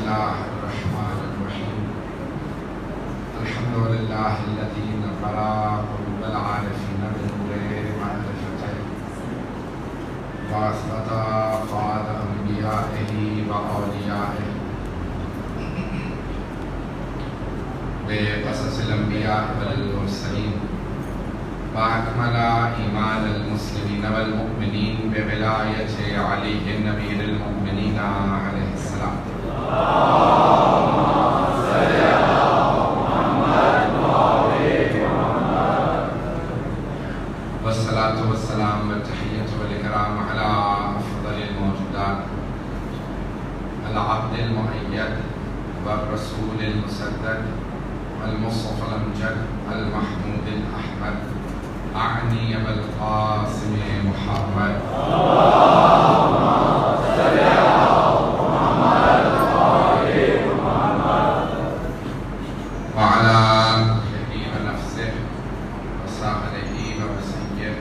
الله الرحمن الرحيم. الحمد لله الذي نفر قلوب العارفين بنور معرفته وأثبت أفعال أنبيائه وأوليائه بقصص الأنبياء والمرسلين، وأكمل إيمان المسلمين والمؤمنين بولاية علي أمير المؤمنين عليه السلام. والصلاة والسلام والتحية والإكرام على أفضل الموجودات، العبد المؤيد والرسول المسدد المصطفى الأمجد المحمود الأحمد، أعني أبا القاسم محمد. وعلى آله ونفسه وصحبه ووصيه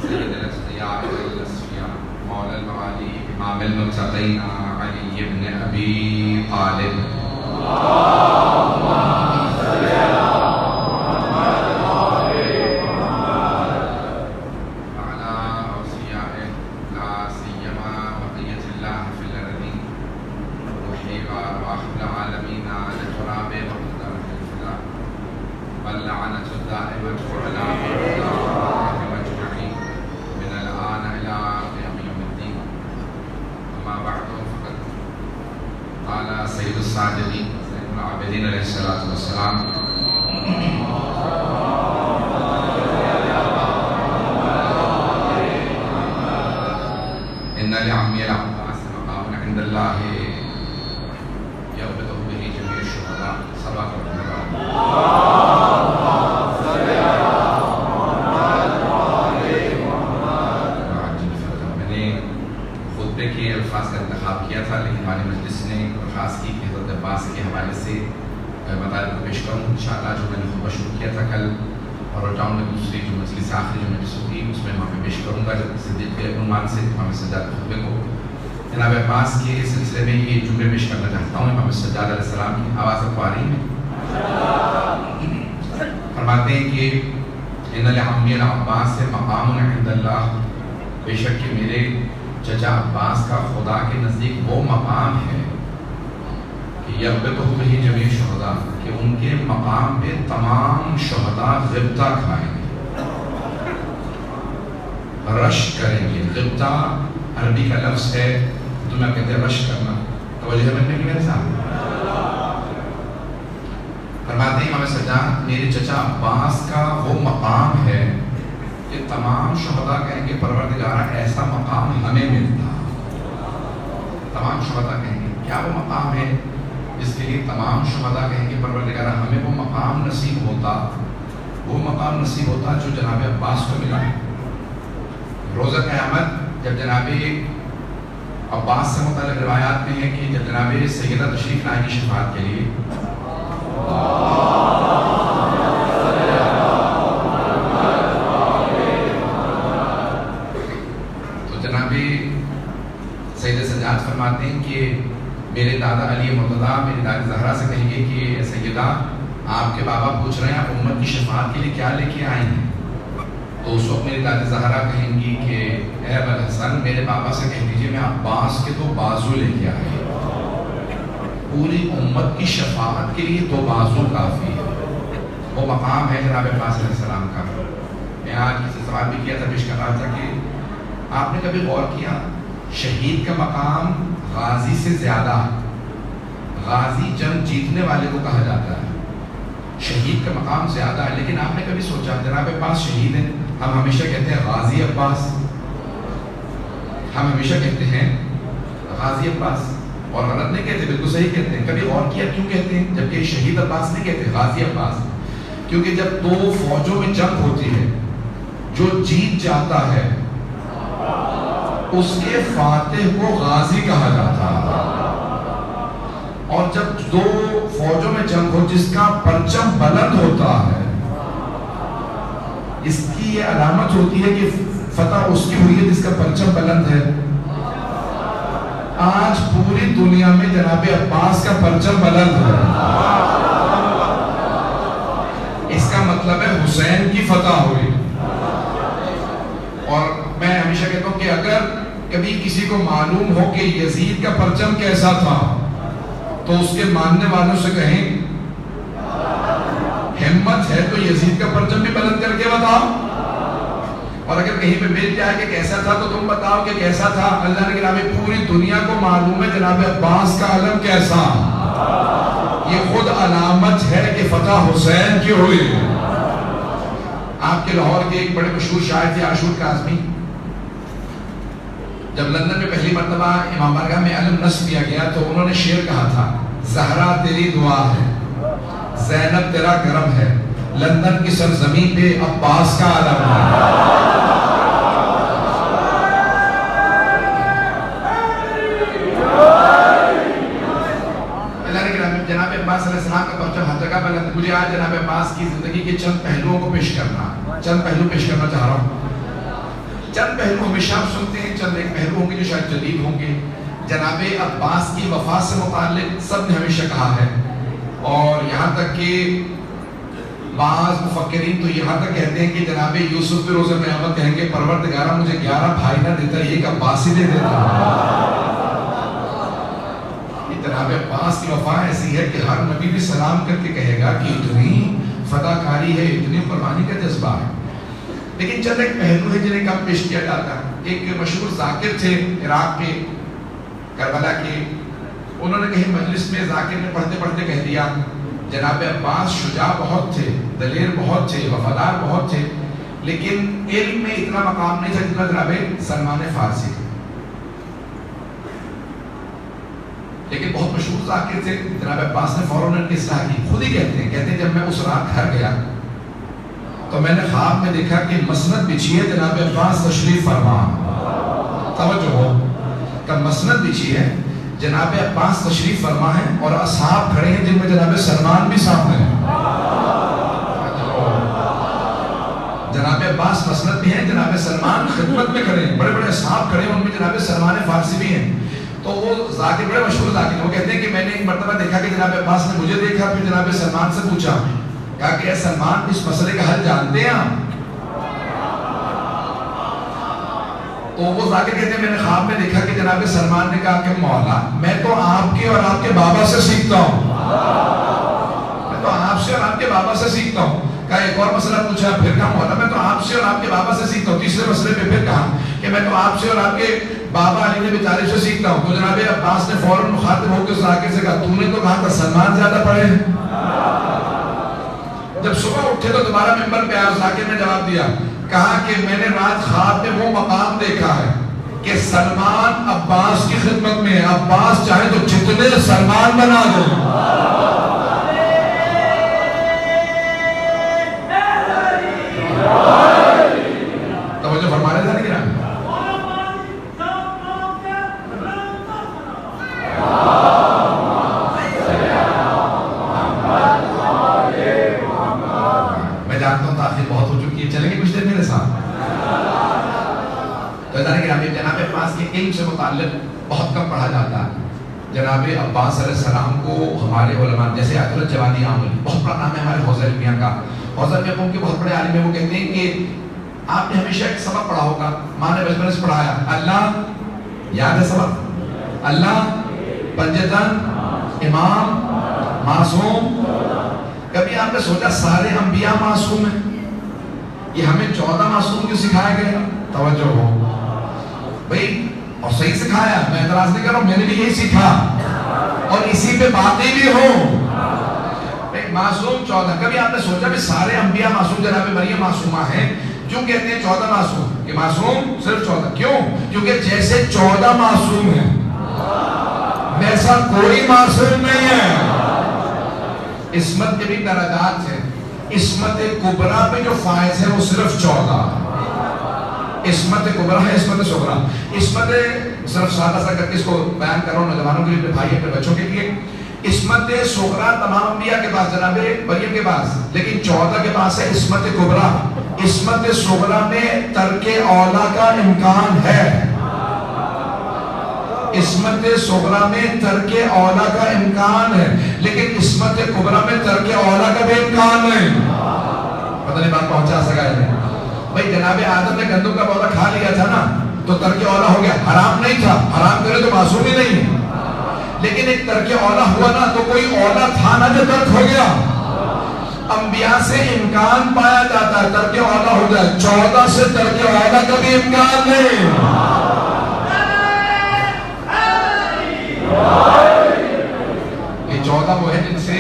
سيد الأصفياء والأصفياء مولى الموالي إمام المتقين علي بن أبي طالب. واللعنة الدائمة على أعدائهم أجمعين من الآن إلى قيام يوم الدين. أما بعد، فقد قال سيد الساجدين سيد العابدين عليه الصلاة والسلام: إن لعمي العباس مقام عند الله يربط به جميع الشهداء. صلوات الله. کے الفاظ کا انتخاب کیا تھا، لیکن ہماری مجلس نے درخواست کی کہ حضرت عباس کے حوالے سے مطالب کو پیش کروں انشاءاللہ، جو میں نے خطبہ شروع کیا تھا کل، اور ٹاؤن میں دوسری جو مجلس آخری جو مجلس ہوگی اس میں وہاں پہ پیش کروں گا صدیق کے عنوان سے امام سجاد کے خطبے کو. جناب عباس کے سلسلے میں یہ جملے پیش کرنا چاہتا ہوں. امام سجاد علیہ السلام کی آواز آپ کو آ رہی ہے؟ فرماتے ہیں کہ ان لعمی العباس مقام عند اللہ، بے شک کہ میرے چچا عباس کا خدا کے نزدیک وہ مقام ہے کہ یربطہ بہ جمیع الشہداء، کہ ان کے مقام پہ تمام شہداء غبطہ کھائیں گے، رش کریں گے. غبطہ عربی کا لفظ ہے، تو میں کہتے ہیں رش کرنا. توجہ ہے میں میرے ساتھ؟ فرماتے ہیں امام سجاد میرے چچا عباس کا وہ مقام ہے کہ تمام شہداء کہیں گے پروردگارہ ایسا مقام ہمیں ملتا. تمام شہداء کہیں گے کیا وہ مقام ہے جس کے لیے تمام شہداء کہیں گے پروردگارہ ہمیں وہ مقام نصیب ہوتا، وہ مقام نصیب ہوتا جو جناب عباس کو ملا. روزہ قیامت جب جناب عباس سے متعلق روایات میں ہے کہ جب جناب سیدہ تشریف لائیں گی شفاعت کے لیے، سید سجاد فرماتے ہیں کہ میرے دادا علی مرتضیٰ میری دادی زہرا سے کہیں گے کہ سیدہ آپ کے بابا پوچھ رہے ہیں آپ امت کی شفاعت کے لیے کیا لے کے آئے ہیں؟ تو اس وقت میری دادی زہرا کہیں گی کہ اے ابوالحسن میرے بابا سے کہہ دیجئے میں عباس کے 2 بازو لے کے آئے. پوری امت کی شفاعت کے لیے 2 بازو کافی ہے. وہ مقام ہے جناب عباس علیہ السلام کا. میں آج کسی سوال بھی کیا تھا، پیش کر رہا تھا کہ آپ نے کبھی غور کیا شہید کا مقام غازی سے زیادہ ہے. غازی جنگ جیتنے والے کو کہا جاتا ہے، شہید کا مقام زیادہ ہے. لیکن آپ نے کبھی سوچا جناب عباس شہید ہیں، ہم ہمیشہ کہتے ہیں غازی عباس، ہم ہمیشہ کہتے ہیں غازی عباس، اور غلط نہیں کہتے، بالکل صحیح کہتے ہیں. کبھی غور کیا کیوں کہتے ہیں جبکہ شہید عباس نہیں کہتے، غازی عباس؟ کیونکہ جب 2 فوجوں میں جنگ ہوتی ہے، جو جیت جاتا ہے اس کے فاتح کو غازی کہا جاتا ہے، اور جب 2 فوجوں میں جنگ ہو جس کا پرچم بلند ہوتا ہے، اس کی یہ علامت ہوتی ہے کہ فتح اس کی ہوئی ہے جس کا پرچم بلند ہے. آج پوری دنیا میں جناب عباس کا پرچم بلند ہے. اس کا مطلب ہے حسین کی فتح ہوئی. اور میں ہمیشہ کہتا ہوں کہ اگر کبھی کسی کو معلوم ہو کہ یزید کا پرچم کیسا تھا تو اس کے ماننے والوں سے کہیں ہمت ہے تو یزید کا پرچم بھی بلند کر کے بتاؤ. اور اگر کہیں پہ مل جائے کہ کیسا تھا تو تم بتاؤ کہ کیسا تھا. اللہ نے کہا پوری دنیا کو معلوم ہے جناب عباس کا علم کیسا. یہ خود علامت ہے کہ فتح حسین کی ہوئی. آپ کے لاہور کے ایک بڑے مشہور شاعر تھے عاشور کاظمی. جب لندن میں پہلی مرتبہ امام بارگاہ میں علم نصب کیا گیا تو انہوں نے شعر کہا تھا زہرا تیری دعا ہے، زینب تیرا کرم ہے، لندن کی سرزمین پہ عباس کا علم ہے. جناب عباس علیہ السلام کا پرچم ہر جگہ بلند ہے. مجھے آج جناب عباس کی زندگی کے چند پہلوؤں کو پیش کرنا چاہ رہا ہوں. چند پہلو ہمیشہ آپ سنتے ہیں، چند ایک پہلو ہوں گے جو شاید جدید ہوں گے. جناب عباس کی وفات سے متعلق سب نے ہمیشہ کہا ہے، اور یہاں تک کہ بعض مفکرین تو یہاں تک کہتے ہیں کہ جناب یوسف بھی روز قیامت کہیں گے پروردگارہ مجھے 11 بھائی نہ دیتا، یہ عباس ہی دے دیتا. جناب عباس کی وفا ایسی ہے کہ ہر نبی بھی سلام کر کے کہے گا کہ اتنی فدا کاری ہے، اتنی قربانی کا جذبہ ہے. لیکن چند ایک پہلو ہے جنہیں کم پیش کیا جاتا ہے. ایک مشہور ذاکر تھے عراق کے کربلا کے، انہوں نے کہیں مجلس میں ذاکر نے پڑھتے پڑھتے کہہ دیا جناب عباس شجاع بہت تھے، دلیر بہت تھے، وفادار بہت تھے، لیکن علم میں اتنا مقام نہیں تھا جتنا جناب سلمان فارسی. لیکن بہت مشہور ذاکر تھے. جناب عباس نے فوراً ان کی اصلاح کی. خود ہی کہتے ہیں جب میں اس رات گھر گیا تو میں نے خواب میں دیکھا کہ مسند بچھی ہے، جناب عباس تشریف فرما. توجہ ہو کہ مسند بچھی ہے، جناب عباس تشریف فرما ہے، اور اصحاب کھڑے ہیں جن میں جناب سلمان بھی سامنے ہیں. جناب عباس مسند بھی ہیں، جناب سلمان خدمت میں کھڑے ہیں، بڑے بڑے اصحاب کھڑے ہیں، ان میں جناب سلمان فارسی بھی ہیں. تو وہ ذاکر بڑے مشہور ذاکر ہیں. وہ کہتے ہیں کہ میں نے ایک مرتبہ دیکھا کہ جناب عباس نے مجھے دیکھا، پھر جناب سلمان سے پوچھا، کہا کہ اے سلمان اس مسئلے کا حل جانتے ہیں آپ؟ تو وہ ذاکر کہتے ہیں میں نے خواب میں دیکھا کہ جناب سلمان نے کہا کہ مولا میں تو آپ کے اور آپ کے بابا سے سیکھتا ہوں، میں تو آپ سے اور آپ کے بابا سے سیکھتا ہوں. کہا ایک اور مسئلہ پوچھا، پھر کہا مولا میں تو آپ سے اور آپ کے بابا سے سیکھتا ہوں. تیسرے مسئلے پہ پھر کہا کہ میں تو آپ سے اور آپ کے بابا علی نبی طالب سے سیکھتا ہوں. تو جناب عباس نے فوراً مخاطب ہو کے اس ذاکر سے کہا تو نے تو کہا تھا سلمان زیادہ پڑھے ہیں. جب صبح اٹھے تو دوبارہ ممبر پہ آیا، ذاکر نے جواب دیا، کہا کہ میں نے رات خواب میں وہ مقام دیکھا ہے کہ سلمان عباس کی خدمت میں ہے، عباس چاہے تو جتنے سلمان بنا دو. توجہ فرما رہے تھے نا. میں جانتا ہوں تاخیر بہت ہو چکی ہے، چلیں گے کچھ دیر میرے ساتھ. تو جناب عباس کے علم سے متعلق بہت کم پڑھا جاتا ہے. جناب عباس علیہ السلام کو ہمارے علماء جیسے عبد الجوادی عاملی، بہت بڑا نام ہے ہمارے حوضہ علمیہ کا، حوضہ علمیہ کے بہت بڑے عالم ہیں. وہ کہتے ہیں کہ آپ نے ہمیشہ ایک سبق پڑھا ہوگا، ماں نے بچپن سے پڑھایا، اللہ یاد ہے سبق، اللہ پنجتن امام معصوم. کبھی آپ نے سوچا سارے انبیاء معصوم ہیں، یہ ہمیں 14 معصوم کیوں سکھایا گیا؟ توجہ ہو بھئی، اور صحیح سکھایا، میں اعتراض نہیں کر رہا ہوں، میں نے بھی یہی سیکھا اور اسی پہ باقی بھی ہوں. معصوم 14. کبھی آپ نے سوچا کہ سارے انبیاء معصوم؟ جناب مریم معصومہ ہیں. کیوں کہتے ہیں 14 معصوم؟ کہ معصوم صرف 14. کیوں؟ کیونکہ جیسے 14 معصوم ہیں ویسا کوئی معصوم نہیں ہے. عصمت کے بھی درجات ہیں. عصمت کبریٰ پہ جو فائز ہے وہ صرف 14. عصمت کبریٰ ہے، عصمت صغریٰ. عصمت صرف سادہ سا کر کے اس کو بیان کر رہا ہوں نوجوانوں کے لیے، اپنے بھائی اپنے بچوں کے لیے. عصمت صغریٰ تمام انبیاء کے پاس، جناب مریم کے پاس، لیکن 14 کے پاس ہے عصمت کبریٰ. عصمت صغریٰ میں ترک اولیٰ کا امکان ہے. عصمت صغرا میں ترک اولا کا امکان ہے، لیکن عصمت کبرا میں ترک اولا کا بھی امکان نہیں۔ پتہ نہیں بات پہنچا سکا ہے نہیں؟ بھائی جناب آدم نے گندم کا پودا کھا لیا تھا نا، تو ترک اولا ہو گیا، حرام نہیں تھا، حرام کرے تو معصوم ہی نہیں ہے، لیکن ایک ترک اولا ہوا نا، تو کوئی اولا تھا نا جو ترک ہو گیا۔ انبیاء سے امکان پایا جاتا ہے ترک اولا ہو جائے، 14 سے ترک اولا کا بھی امکان نہیں۔ یہ 14 وہ ہے جن سے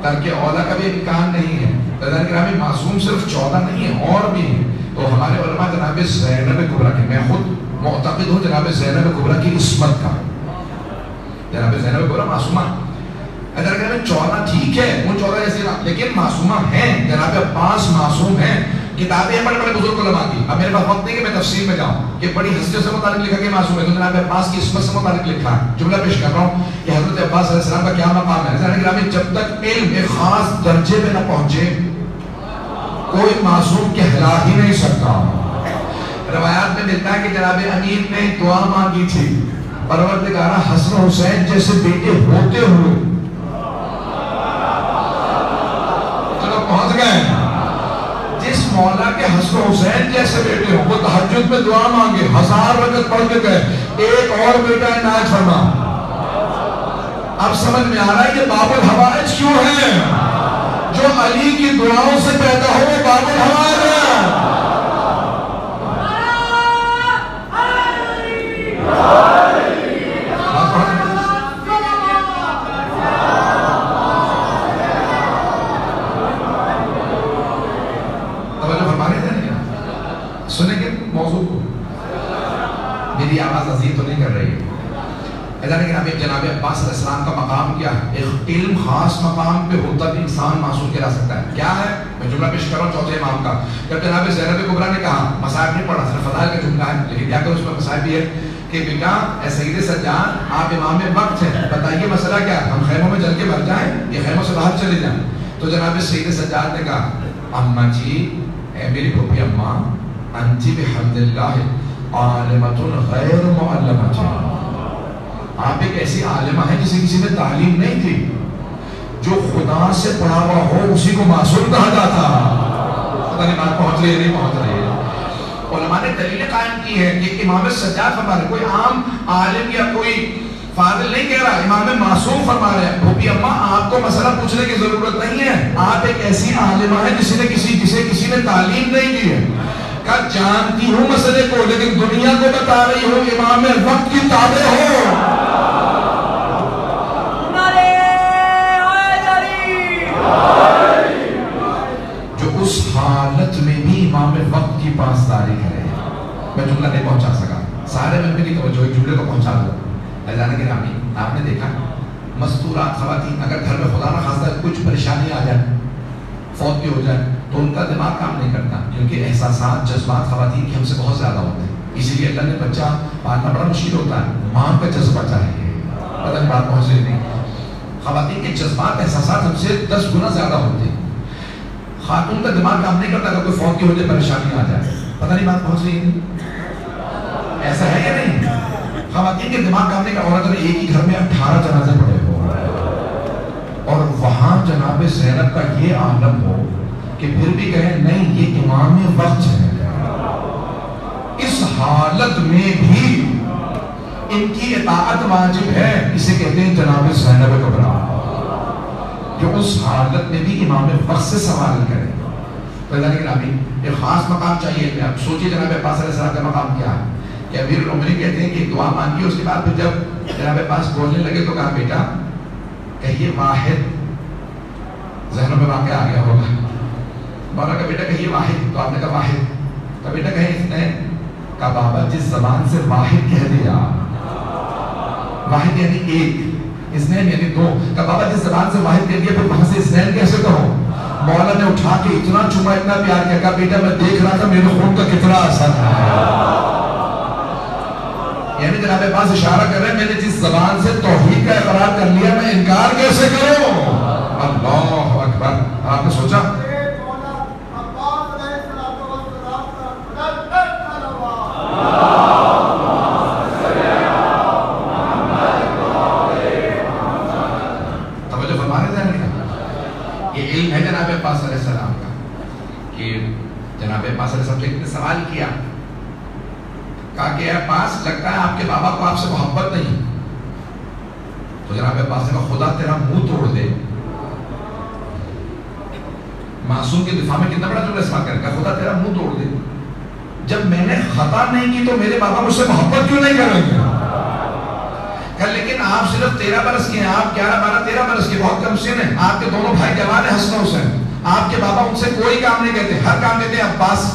ترک اولا کا بھی امکان نہیں ہے۔ تدان گرامی معصوم صرف 14 نہیں ہے، اور بھی ہیں۔ تو ہمارے علماء جناب زینب کبریٰ کے، میں خود معتقد ہوں جناب زینب کبریٰ کی عصمت کا، جناب زینب کبریٰ معصومہ، اگر کہ 14 ٹھیک ہے، وہ 14 جیسے لیکن معصومہ ہیں۔ جناب عباس معصوم ہیں، کتابیں ہیں بڑے بڑے بزرگ علماء کی، اب میرے پاس وقت نہیں کہ میں تفسیر میں جاؤں کہ بڑی ہستیوں سے متعلق لکھا کہ معصوم ہے، تو جناب عباس کی عصمت سے متعلق لکھا ہے۔ جملہ پیش کر رہا ہوں کہ حضرت عباس علیہ السلام کا کیا مقام ہے۔ ذرا گرامی، جب تک علم ایک خاص درجے میں نہ پہنچے کوئی معصوم کہلا ہی نہیں سکتا۔ روایات میں ملتا ہے کہ جناب امین نے دعا مانگی تھی، پروردگارہ حسن حسین جیسے بیٹے ہوتے ہوئے، چلو پہنچ گئے، جس مولا کے حسن حسین جیسے بیٹے ہوں، وہ تہجد میں دعا مانگے، 1000 رکعت پڑھ کے گئے، ایک اور بیٹا عنایت فرما۔ اب سمجھ میں آ رہا ہے یہ باب الحوائج کیوں ہے؟ جو علی کی دعاؤں سے پیدا ہو وہ باب الحوائج ہے۔ سنیں گے موضوع کو؟ میری آواز عزیز تو نہیں کر رہی ہے؟ جناب عباس علیہ السلام کا مقام کیا ہے؟ ایک علم خاص مقام پہ ہوتا بھی انسان معصوم کہلا سکتا ہے۔ کیا ہے؟ میں جملہ پیش کر رہا ہوں چوتھے امام کا۔ جب جناب زینب کبریٰ نے کہا، مصائب نہیں پڑھا، صرف فضائل کا جملہ ہے، لیکن کیا کہ اس میں مصائب بھی ہے کہ بیٹا اے سید سجاد، آپ امام وقت ہیں، بتائیے مسئلہ کیا ہے؟ ہم خیموں میں جل کے مر جائیں یا خیموں سے باہر چلے جائیں؟ تو جناب سید سجاد نے کہا، اماں جی، اے میری پھوپھی اماں، انتی بحمد اللہ عالمۃ غیر معلمۃ، آپ ایک ایسی عالمہ ہیں جسے کسی نے تعلیم نہیں تھی، جو خدا سے پڑھا ہوا ہو اسی کو معصوم کہا جاتا۔ پتہ نہیں بات پہنچ رہی ہے نہیں پہنچ رہی ہے؟ علماء نے دلیل قائم کی ہے کہ امام سجاد فرما رہے، کوئی عام عالم یا کوئی فاضل نہیں کہہ رہا، امام معصوم فرما رہے ہیں، پھوپھی اماں آپ کو مسئلہ پوچھنے کی ضرورت نہیں ہے، آپ ایک ایسی عالمہ ہیں جسے کسی نے تعلیم نہیں دی ہے۔ کہ جانتی ہوں مسئلے کو، لیکن دنیا کو بتا رہی ہوں امام وقت کی تابع ہو۔ جو اس حالت میں بھی امام وقت کی پاسداری کرے۔ میں جملہ نہیں پہنچا سکا، سارے میں میری توجہ ایک جملے کو پہنچا دوں۔ اذان گرامی، آپ نے دیکھا مستورات خواتین اگر گھر میں خدا نہ خواستہ کچھ پریشانی آ جائے، فوت بھی ہو جائے، تو ان کا دماغ کام نہیں کرتا، کیونکہ احساسات جذبات خواتین کے ہم سے بہت زیادہ ہوتے ہیں، اسی لیے اللہ نے بچہ پالنا بڑا مشکل ہوتا ہے، ماں کا جذبہ چاہیے، پتہ نہیں بات پہنچ رہی نہیں، خواتین کے جذبات احساسات ہم سے 10 گنا زیادہ ہوتے ہیں، خاتون کا دماغ کام نہیں کرتا اگر کوئی فوت کی ہو جائے، پریشانی آ جائے، پتہ نہیں بات پہنچ رہی ہے؟ ایسا ہے یا نہیں؟ خواتین کے دماغ کام نہیں کرتا، اور اگر ایک ہی گھر میں 18 جنازے پڑے ہو اور وہاں جناب زینب کا یہ عالم ہو کہ پھر بھی کہیں نہیں یہ امام وقت ہے، اس حالت میں بھی ان کی اطاعت واجب ہے، اسے کہتے ہیں جناب زینب کبریٰ، جو اس حالت میں بھی امام وقت سے سوال کرے۔ تو اللہ کے نبی ایک خاص مقام چاہیے، آپ سوچیے جناب عباس علیہ السلام کا مقام کیا ہے کہ امیر الاموین کہتے ہیں کہ دعا مانگی، اس کے بعد پھر جب جناب عباس بولنے لگے تو کہا بیٹا کہیے واحد، ذہنوں میں واقع آ گیا ہوگا، مولا کا بیٹا کہیے واحد، تو آپ نے کہا واحد، تو بیٹا کہیں اثنین، کہا بابا جس زبان سے واحد کہہ دیا، واحد یعنی ایک، اثنین یعنی دو، کہا بابا جس زبان سے واحد کہہ دیا پھر وہاں سے اثنین کیسے کہو؟ مولا نے اٹھا کے اتنا چوما اتنا پیار کیا، کہا بیٹا میں دیکھ رہا تھا میرے خون کا کتنا اثر ہے۔ یعنی جناب عباس اشارہ کر رہے ہیں میں نے جس زبان سے توحید کا اقرار کر لیا میں انکار کیسے کروں؟ اللہ اکبر۔ آپ نے سوچا علم ہے جناب عباس علیہ السلام کا کہ جناب عباس علیہ السلام سے ایک نے سوال کیا، کہا کہ عباس لگتا ہے آپ کے بابا کو آپ سے محبت نہیں. تو جناب عباس نے کہا خدا تیرا منہ توڑ دے. معصوم کے دفاع میں کتنا بڑا جملہ استعمال کرے گا، خدا تیرا منہ توڑ دے. جب میں نے خطا نہیں کی تو میرے بابا مجھ سے محبت کیوں نہیں کریں گے؟ لیکن آپ صرف 13 برس کے ہیں، آپ 11 12 13 برس کے، بہت کم سن ہیں. آپ کے دونوں بھائی جوان ہیں، حسن حسین. آپ کے بابا ان سے کوئی کام نہیں کہتے، ہر کام کہتے ہیں عباس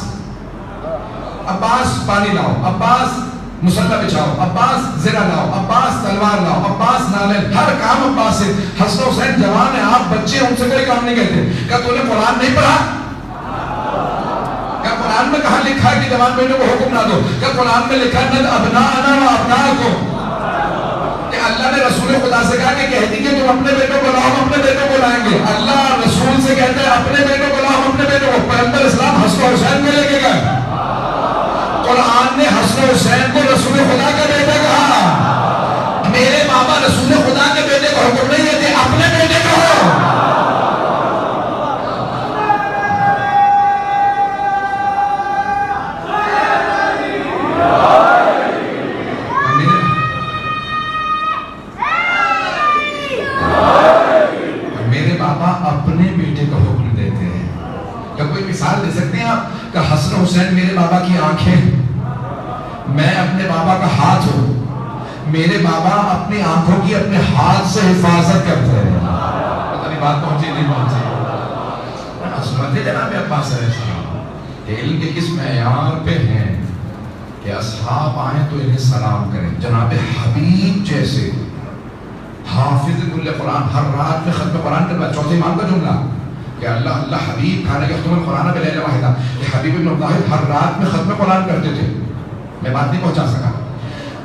عباس پانی لاؤ، عباس مسلح بچھاؤ، عباس زرہ لاؤ، عباس تلوار لاؤ، عباس نالن، ہر کام عباس سے. حسن حسین جوان ہیں، آپ بچے، ان سے کوئی کام نہیں کہتے. کیا تو نے قرآن نہیں پڑھا؟ کیا قرآن میں کہاں لکھا ہے کہ جوان بیٹوں کو حکم نہ دو؟ کیا قرآن میں لکھا ہے ابناءنا و ابناءکم؟ کہ اللہ نے رسول خدا سے کہا کہ کہہ دیجئے تم اپنے بیٹوں کو لاؤ، ہم اپنے بیٹوں کو لائیں گے. اللہ رسول سے کہتے ہیں اپنے بیٹوں کو لاؤ، ہم اپنے بیٹوں کو. پیغمبر اسلام حسن حسین میں لے کے گئے. قرآن نے حسن حسین کو رسول خدا کا بیٹا کہا. میرے بابا رسول خدا کے بیٹے کو حکم نہیں دیتے، اپنے بیٹے کو. میرے بابا اپنے بیٹے کو حکم دیتے ہیں. کیا کوئی مثال دے سکتے ہیں آپ کہ حسن حسین میرے بابا کی آنکھیں، میں اپنے بابا کا ہاتھ ہوں. میرے بابا اپنی آنکھوں کی اپنے ہاتھ سے حفاظت کرتے ہیں. پتہ نہیں بات پہنچی نہیں پہنچی. عظمت جناب عباس علیہ السلام علم کے کس معیار پہ ہیں کہ اصحاب آئیں تو انہیں سلام کریں. جناب حبیب جیسے حافظ کل قرآن، ہر رات میں ختم قرآن کرنا. چوتھے امام کا جملہ کہ اللہ اللہ حبیب کھانا یختم القرآن بلیلۃ واحدہ، کہ حبیب بن مطاہر ہر رات میں ختم قرآن کرتے تھے. میں بات نہیں پہنچا سکا.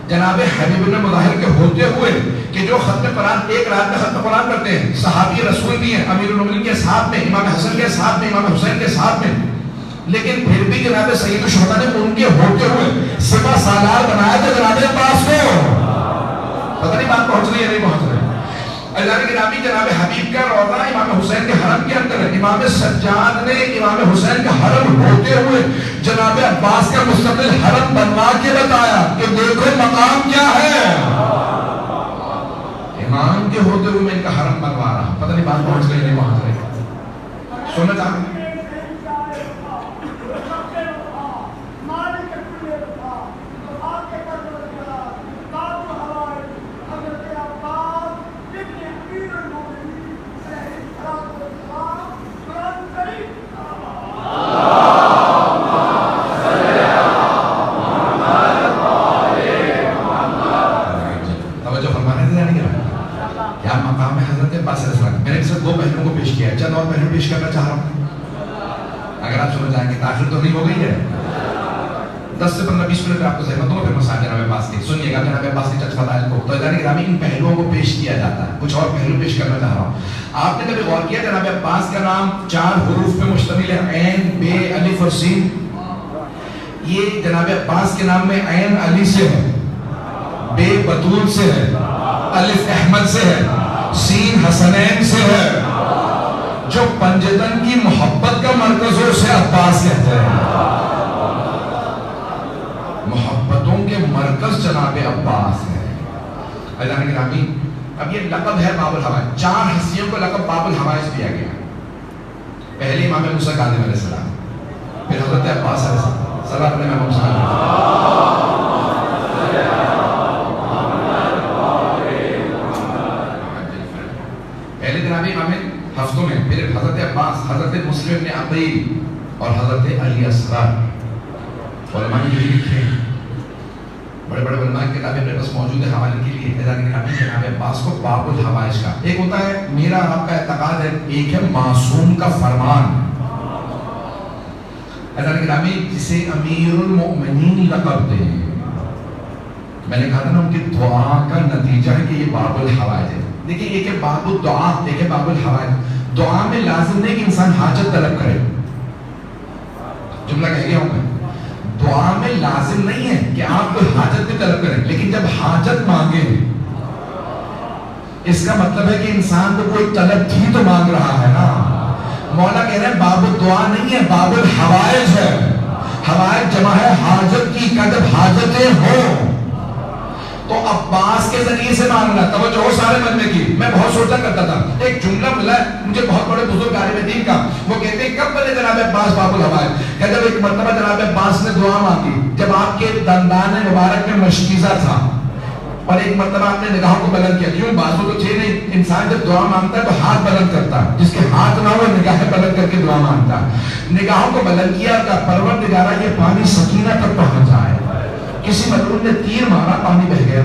جناب حبیب بن مطاہر کے ہوتے ہوئے کہ جو ختم قرآن ایک رات میں ختم قرآن کرتے ہیں، صحابی رسول بھی ہیں، امیر المومنین کے ساتھ میں، امام حسن کے ساتھ میں، امام حسین کے ساتھ میں، لیکن پھر بھی جناب سید الشہداء نے ان کے ہوتے ہوئے سپہ سالار بنایا تھا جناب عباس کو. پتہ نہیں بات پہنچ رہی ہے نہیں پہنچ رہی. اللہ کے نبی جناب حبیب کا روضہ امام حسین کے حرم کے اندر ہے. امام سجاد نے امام حسین کا حرم ہوتے ہوئے جناب عباس کا مستقل حرم بنوا کے بتایا کہ دیکھو مقام کیا ہے. امام کے ہوتے ہوئے میں ان کا حرم بنوا رہا. پتہ نہیں بات پہنچ رہی نہیں پہنچ رہی. سننا چاہتے ہیں چند اور پہلو پیش کرنا چاہ رہا ہوں. اگر آپ سمجھ جائیں گے تاخیر تو نہیں ہو گئی ہے. 10 سے 15-20 منٹ میں آپ کو ذہن دوں پھر مسائل جناب عباس کی سنیے گا. جناب عباس کی چچ فضائل کو تو گرامی ان پہلوؤں کو پیش کیا جاتا ہے. کچھ اور پہلو پیش کرنا چاہ رہا ہوں. آپ نے کبھی غور کیا جناب عباس کا نام 4 حروف پہ مشتمل ہے، عین بے الف اور سین. یہ جناب عباس کے نام میں عین علی سے ہے، بے بطول سے ہے، الف احمد سے ہے، سین حسنین سے ہے. جو پنجتن کی محبت کا مرکز ہے اسے عباس کہتے ہیں. محبتوں کے مرکز جناب عباس ہے. اللہ گرامی اب یہ لقب ہے باب الحوائج. 4 ہستیوں کو لقب باب الحوائج دیا گیا. پہلے امام موسیٰ کاظم علیہ السلام، پھر حضرت عباس علیہ السلام. صلی اللہ علیہ وسلم. پہلے جناب امام ہفتوں میں، پھر حضرت عباس، حضرت مسلم بن عقیل اور حضرت علی اصغر. علماء نے یہ لکھے، بڑے بڑے علماء کی کتابیں میرے پاس موجود ہے حوالے کے لیے. جناب عباس کو باب الحوائج کا ایک ہوتا ہے، میرا آپ کا اعتقاد ہے، ایک ہے معصوم کا فرمان. گرامی جسے امیر المؤمنین لقب دیں، میں نے کہا تھا نا ان کی دعا کا نتیجہ ہے کہ یہ باب الحوائج ہے. دیکھیں ایک ہے باب الدعا، ایک ہے باب الحوائج. دعا میں لازم نہیں کہ انسان حاجت طلب کرے. جملہ کہہ گیا ہوں میں، دعا میں لازم نہیں ہے کہ آپ کوئی حاجت بھی طلب کریں، لیکن جب حاجت مانگے اس کا مطلب ہے کہ انسان تو کوئی طلب تھی تو مانگ رہا ہے نا. مولا کہہ رہے ہیں باب الدعا نہیں ہے، باب الحوائج ہے. حوائج جمع ہے حاجت کی، کہ جب حاجتیں ہوں تو عباس کے ذریعے سے مانگنا. توجہ ہو سارے بندے کی. میں بہت سوچا کرتا تھا، ایک جملہ ملا ہے مجھے بہت بڑے بزرگ عالم دین کا، وہ کہتے ہیں کب بنے جناب عباس باب الحوائج؟ کہ جب ایک مرتبہ جناب عباس نے دعا مانگی جب آپ کے دندان مبارک میں مشکیزہ تھا، اور ایک مرتبہ آپ نے نگاہوں کو بلند کیا. کیوں؟ بازو تو تھے نہیں. انسان جب دعا مانگتا ہے تو ہاتھ بلند کرتا ہے، جس کے ہاتھ نہ ہو نگاہیں بلند کر کے دعا مانگتا ہے. نگاہوں کو بلند کیا کہ پروردگارا یہ پانی سکینہ تک پہنچ جائے. کسی ملعون نے تیر مارا، پانی بہ گیا.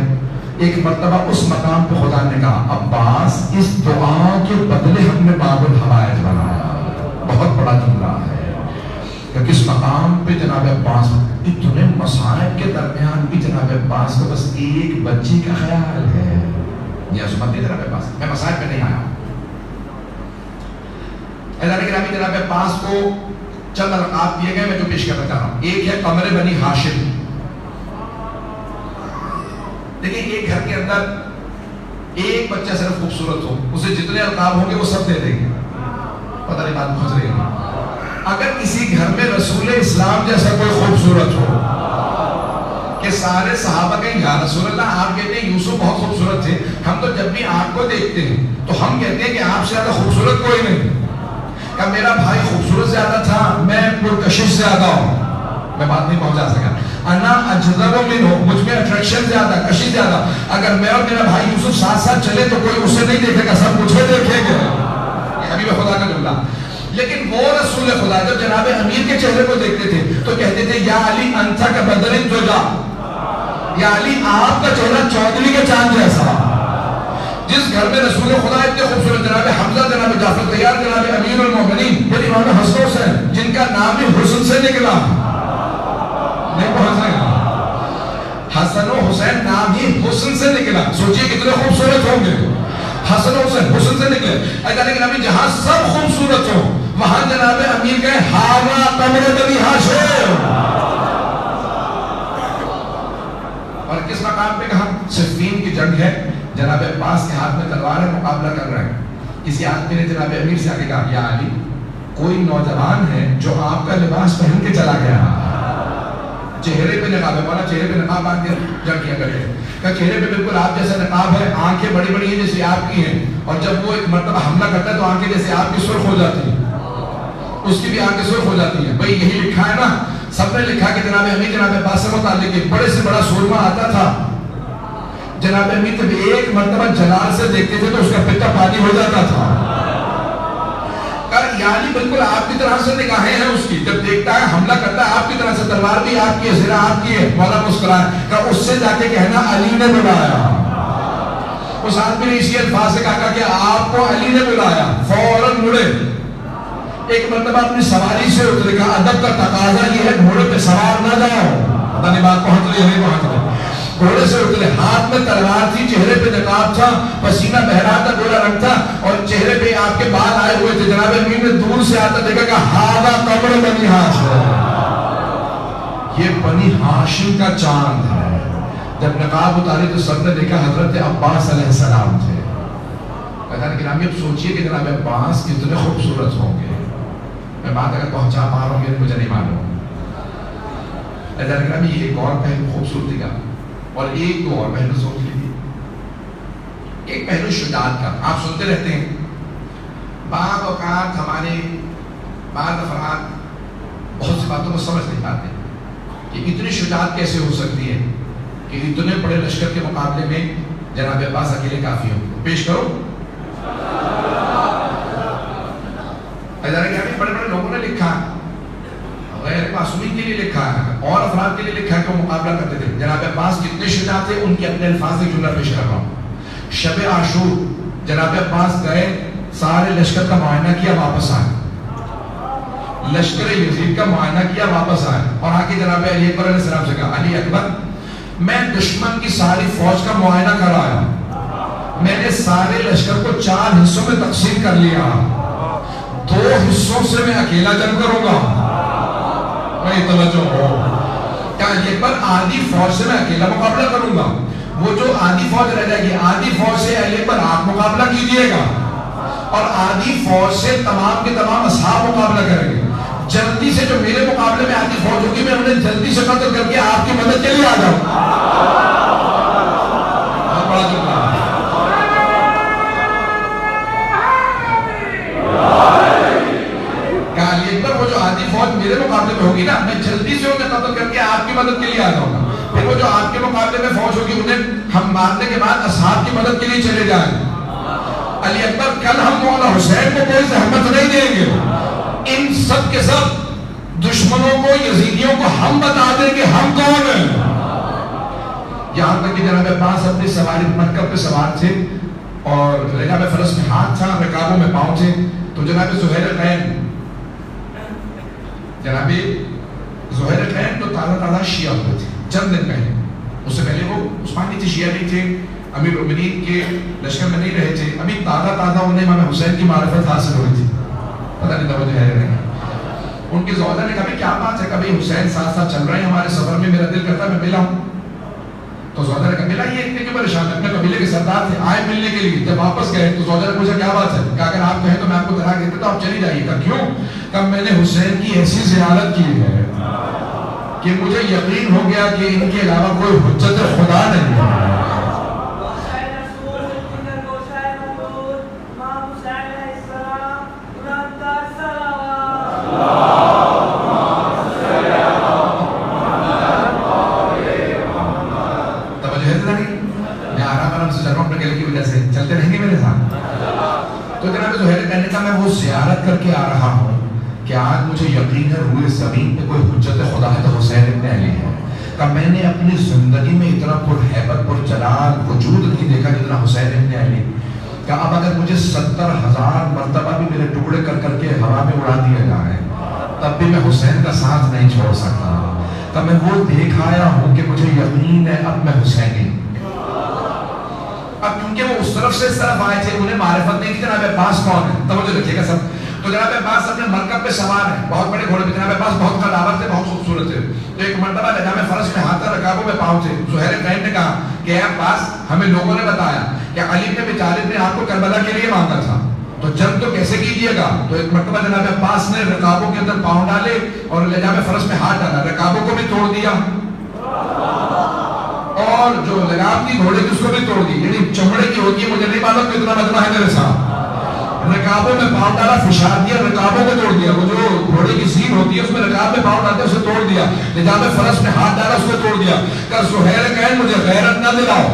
ایک مرتبہ اس مقام پہ خدا نے کہا عباس اس دعا کے بدلے ہم نے باب الحوائج بنایا. بہت بڑا جملہ ہے کہ کس مقام پہ جناب عباس اتنے مصائب کے درمیان بھی جناب عباس کو بس ایک بچی کا خیال ہے. یہ عظمت ہے جناب عباس. میں مصائب پہ نہیں آیا. اعزاز گرامی جناب عباس کو چند القاب دیے گئے، میں جو پیش کرنا چاہ رہا ہوں. ایک ہے قمر بنی ہاشم. دیکھیں ایک گھر کے اندر ایک بچہ صرف خوبصورت ہو، اسے جتنے القاب ہوں گے وہ سب دے دیں گے. پتہ نہیں بات پہنچ رہی ہے. اگر کسی گھر میں رسول اسلام جیسا کوئی خوبصورت ہو کہ سارے صحابہ کہیں یا رسول اللہ آپ کہتے ہیں یوسف بہت خوبصورت تھے، ہم تو جب بھی آپ کو دیکھتے ہیں تو ہم کہتے ہیں کہ آپ سے زیادہ خوبصورت کوئی نہیں. کہ میرا بھائی خوبصورت زیادہ تھا، میں پرکشش زیادہ ہوں. میں بات نہیں پہنچا سکا. انا اجذب منہ، مجھ میں اٹریکشن زیادہ، کشش زیادہ. اگر میں اور میرا بھائی یوسف ساتھ ساتھ چلے تو کوئی اسے نہیں دیکھے گا، سب مجھے دیکھیں گے. یہ حبیب خدا کا جملہ. لیکن وہ رسول خدا جب جناب امیر کے چہرے کو دیکھتے تھے تو کہتے تھے یا علی انت کا بدرن زوجا، یا علی آپ کا چہرہ چودھری کے چاند جیسا. جس گھر میں رسول خدا اتنے خوبصورت جناب حمزہ، جناب جعفر طیار، جناب امیر المومنین، پھر امام حسن حسین جن کا نام ہی حسن سے نکلا. نہیں پہنچ رہے ہیں. حسن و حسین نام ہی حسن سے نکلا. سوچئے کتنے خوبصورت ہوں گے. حسن و حسین حسن سے نکلے. لیکن ابھی جہاں سب خوبصورت ہوں وہاں جناب امیر گئے ہاوا قمر بنی ہاشم. اور کس مقام پہ کہا؟ صفین کی جنگ ہے، جناب عباس کے ہاتھ میں تلوار ہے، مقابلہ کر رہے ہیں. کسی آدمی نے جناب امیر سے آگے کہا یا علی کوئی نوجوان ہے جو آپ کا لباس پہن کے چلا گیا. چہرے پہ نقاب ہے، مولا چہرے پہ نقاب آ کے جنگ کیا کرتے ہیں کہ چہرے پہ بالکل آپ جیسا نقاب ہے، آنکھیں بڑی بڑی ہیں جیسے آپ کی ہیں، اور جب وہ ایک مرتبہ حملہ کرتا ہے تو آنکھیں جیسے آپ کی سرخ ہو جاتی ہیں، اس کی بھی آنکھیں سرخ ہو جاتی ہیں. بھئی یہی لکھا ہے نا، سب نے لکھا کہ جناب امیر جناب عباس سے متعلق ایک بڑے سے بڑا سورما آتا تھا. جناب امیر جب ایک مرتبہ جلال سے دیکھتے تھے تو اس کا پتا پانی ہو جاتا تھا. یعنی بالکل آپ کی طرح سے نگاہیں ہیں اس کی، جب دیکھتا ہے حملہ کرتا ہے آپ کی طرح سے، تلوار بھی آپ کی ہے، زرہ آپ کی ہے. مولا مسکرائے کہ اس سے جا کے کہنا علی نے بلایا. اس آدمی نے اسی الفاظ سے کہا کہ آپ کو علی نے بلایا. فوراً مڑے، ایک مرتبہ اپنی سواری سے اترے. کہا ادب کا تقاضا یہ ہے گھوڑے پہ سوار نہ جاؤ. پتہ نہیں بات پہنچ رہی ہے نہیں پہنچ رہی. گھوڑے سے اترے، ہاتھ میں تلوار تھی، چہرے پہ نقاب تھا، پسینہ بہ رہا تھا، گورا رنگ تھا، اور چہرے پہ آپ کے بال آئے ہوئے تھے. جناب امیر نے دور سے آتا دیکھا کہ ہاذا قمر بنی ہاشم، یہ بنی ہاشم کا چاند ہے. جب نقاب اتاری تو سب نے دیکھا حضرت عباس علیہ السلام تھے. گرامی اب سوچئے کہ جناب عباس کتنے خوبصورت ہوں گے. میں بات اگر پہنچا پا رہا ہوں مجھے نہیں معلوم. گرامی یہ ایک اور پہلو خوبصورتی کا، اور ایک دو اور پہلو سوچ لیجیے. ایک پہلو شجاعت کا. آپ سنتے رہتے ہیں بعض اوقات ہمارے بعض افراد بہت سی باتوں کو سمجھ نہیں پاتے کہ اتنی شجاعت کیسے ہو سکتی ہے کہ اتنے بڑے لشکر کے مقابلے میں جناب عباس اکیلے کافی ہو. پیش کرو. بڑے بڑے لوگوں نے لکھا ہے، غیر معصومین کے لیے لکھا ہے، اور افراد کے لیے لکھا ہے کہ وہ مقابلہ کرتے تھے. جناب عباس کتنے شجاع تھے ان کے اپنے الفاظ ایک جملہ پیش کر رہا ہوں. شب عاشور جناب عباس گئے، سارے لشکر کا معائنہ کیا، واپس آئے. لشکر یزید کا معائنہ کیا، واپس آئے، اور آ کے جناب علی اکبر علیہ السلام سے کہا علی اکبر میں دشمن کی ساری فوج کا معائنہ کرایا، میں نے سارے لشکر کو 4 حصوں میں تقسیم کر لیا، 2 حصوں سے میں اکیلا جنگ کروں گا. توجہ ہو کیا علی اکبر آدھی فوج سے میں اکیلا مقابلہ کروں گا، وہ جو آدھی فوج رہ جائے گی آدھی فوج سے علی اکبر آپ مقابلہ کیجئے گا. اور آدھی فوج سے تمام کے تمام اصحاب مقابلہ کریں گے. جلدی سے جو میرے مقابلے میں آدھی فوج ہوگی میں انہیں جلدی سے قتل کر کے آپ کی مدد کے لیے آ جاؤں. بہت بڑا جملہ ہے. کہا علی اکبر وہ جو آدھی فوج میرے مقابلے میں ہوگی نا میں جلدی سے انہیں قتل کر کے آپ کی مدد کے لیے آ جاؤں گا. پھر وہ جو آپ کے مقابلے میں فوج ہوگی انہیں ہم مارنے کے بعد اصحاب کی مدد کے لیے چلے جائیں. علی اکبر کل ہم مولا حسین کو کوئی زحمت نہیں دیں گے. ان سب کے سب دشمنوں کو یزیدیوں کو ہم بتا دیں کہ ہم کون ہیں. یہاں تک کہ جناب عباس اپنی سواری مرکب پہ سوار تھے اور رکاب فرس میں ہاتھ تھا رکابوں میں پاؤں تھے. تو جناب زہیر خین تو تازہ شیعہ ہوئے تھے چند دن پہلے. اس سے پہلے وہ عثمانی تھے شیعہ نہیں تھے امیر المؤمنین کے لشکر میں نہیں رہے تھے. ابھی تازہ انہیں امام حسین کی معرفت حاصل ہوئی تھی. پتہ نہیں توجہ ہے نہیں. ان کی زوجہ نے کہا کیا بات ہے کبھی حسین ساتھ ساتھ چل رہے ہیں ہمارے سفر میں میرا دل کرتا ہے میں ملا ہوں. تو زوجہ نے کہا ملا یہ اتنے کیوں پریشان ہے اپنے قبیلے کے سردار تھے آئے ملنے کے لیے. جب واپس گئے تو زوجہ نے پوچھا کیا بات ہے. کہا اگر آپ کہیں تو میں آپ کو طلاق دیتا تو آپ چلی جائیے. کہا کیوں. کہا میں نے حسین کی ایسی زیارت کی ہے کہ مجھے یقین ہو گیا کہ ان کے علاوہ کوئی حجت خدا نہیں ہے. چلتے رہیں گے میرے ساتھ. تو جناب زہیر کہنے کا میں وہ زیارت کر کے آ رہا ہوں کہ آج مجھے یقین ہے روئے زمین پہ کوئی حجت خدا ہے تو حسین ابن علی ہے. کہ میں نے اپنی زندگی میں اتنا پرہیبت پرجلال وجود نہیں دیکھا جتنا حسین ابن علی. کہ اب اگر مجھے 70,000 مرتبہ بھی میرے ٹکڑے کر کر کے ہوا میں اڑا دیا جائے تب بھی میں حسین کا ساتھ نہیں چھوڑ سکتا. کہ میں وہ دیکھ آیا ہوں کہ مجھے یقین ہے اب میں حسینی. اب کیونکہ وہ اس طرف سے اس طرف آئے تھے انہیں معرفت نہیں تھی جناب عباس کون ہے. توجہ رکھیے گا سب. تو جناب عباس اپنے مرکب پہ سوار ہیں بہت بڑے گھوڑے پہ. جناب عباس بہت قداور تھے بہت خوبصورت تھے. تو ایک مرتبہ لجام فرس میں ہاتھ رکابوں میں پاؤں تھے. زہیر خین نے کہا کہ اے عباس ہمیں لوگوں نے بتایا کہ علی بن ابی طالب نے آپ کو کربلا کے لیے مانگا تھا تو جنگ تو کیسے کیجیے گا. تو ایک مرتبہ جناب عباس نے رکابوں کے اندر پاؤں ڈالے اور لجام فرس میں ہاتھ ڈالا رکابوں کو بھی توڑ دیا اور جو لگام کی گھوڑے کی اس کو بھی توڑ دی. یعنی چمڑے کی ہوتی ہے مجھے نہیں معلوم کتنا مجمع ہے میرے ساتھ. رکابوں میں پاؤں ڈالا فشار دیا رکابوں کو توڑ دیا. وہ جو گھوڑے کی زین ہوتی ہے اس میں رکاب میں پاؤں ڈالتے اسے توڑ دیا. نظام فرس میں ہاتھ ڈالا اس کو توڑ دیا. کہ زہیر کہیں مجھے غیرت نہ دلاؤ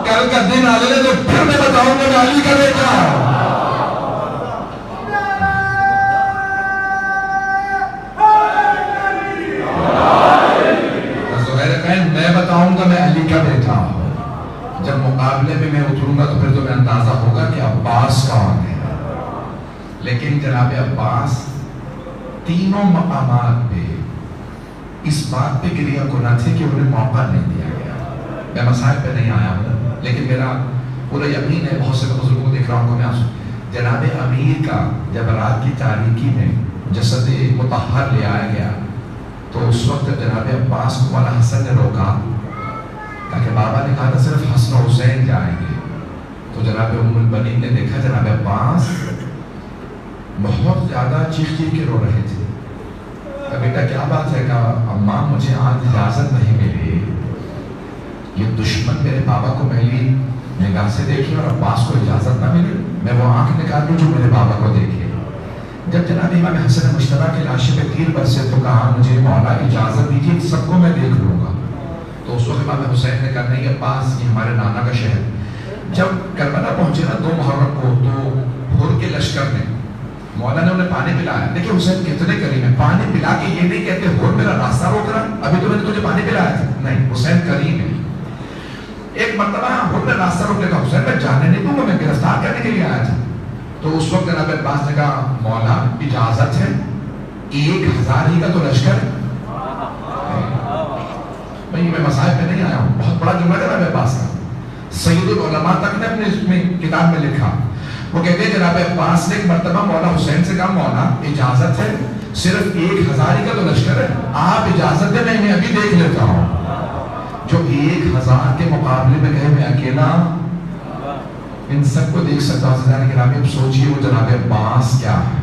کل کا دن آ جائے تو پھر میں بتاؤں گا میں علی کا بیٹا ہوں. میں بتاؤں گا میں علی کا بیٹا ہوں. جب مقابلے میں میں اتروں گا تو پھر تو میں اندازہ ہوگا کہ عباس کون ہے. لیکن جناب عباس تینوں مقامات پہ اس بات پہ گریہ گنا تھے کہ انہیں موقع نہیں دیا گیا. میں مسائل پہ نہیں آیا ہوں لیکن میرا پورا یقین ہے بہت سے بزرگوں کو دیکھ رہا ہوں کہ میں جناب امیر کا جب رات کی تاریکی میں جسد مطہر لے آیا گیا تو اس وقت جناب عباس کو مولا حسن نے روکا تاکہ بابا نے کہا تھا صرف حسن و حسین جائیں گے. تو جناب ام البنین نے دیکھا جناب عباس بہت زیادہ چیخ چیخ کے رو رہے تھے. بیٹا کیا بات ہے. کہا اماں مجھے آج اجازت نہیں ملی. یہ دشمن میرے بابا کو میری نگاہ سے دیکھی اور عباس کو اجازت نہ ملی. میں وہ آنکھ نکال دوں جو میرے بابا کو دیکھے. جب جناب امام حسن مشتبہ کے لاشے پہ تیر برسے تو کہا مجھے مولا اجازت دیجیے سب کو میں دیکھ لوں گا. تو اس وقت امام حسین نے کہا نہیں عباس یہ ہمارے نانا کا شہر. جب کربلا پہنچے نا 2 محرم کو تو بھور کے لشکر نے مولا نے انہیں پانی پلایا. دیکھیں حسین کتنے کریم ہے. پانی پلا کے یہ نہیں کہتے بھور میرا راستہ روک رہا ابھی تو میں نے تجھے پانی پلایا تھا. نہیں حسین کریم ہے. ایک مرتبہ بھور میں راستہ روکنے کا حسین میں جانے نہیں دوں گا میں گرفتار کرنے کے لیے آیا تھا. تو اس وقت جناب عباس نے کہا مولا اجازت ہے 1000 ہی کا تو لشکر. میں مسائل پہ نہیں آیا ہوں. بہت بڑا جملہ جناب عباس کا. سید العلماء تک نے اپنے اس میں کتاب میں لکھا. وہ کہتے ہیں جناب عباس نے ایک مرتبہ مولا حسین سے کہا مولا اجازت ہے صرف 1000 ہی کا تو لشکر ہے آپ اجازت دیں میں انہیں ابھی دیکھ لیتا ہوں. جو 1000 کے مقابلے میں کہے میں اکیلا ان سب کو دیکھ سکتا ہوں حضرات گرامی. اب سوچئے وہ جناب عباس کیا ہے.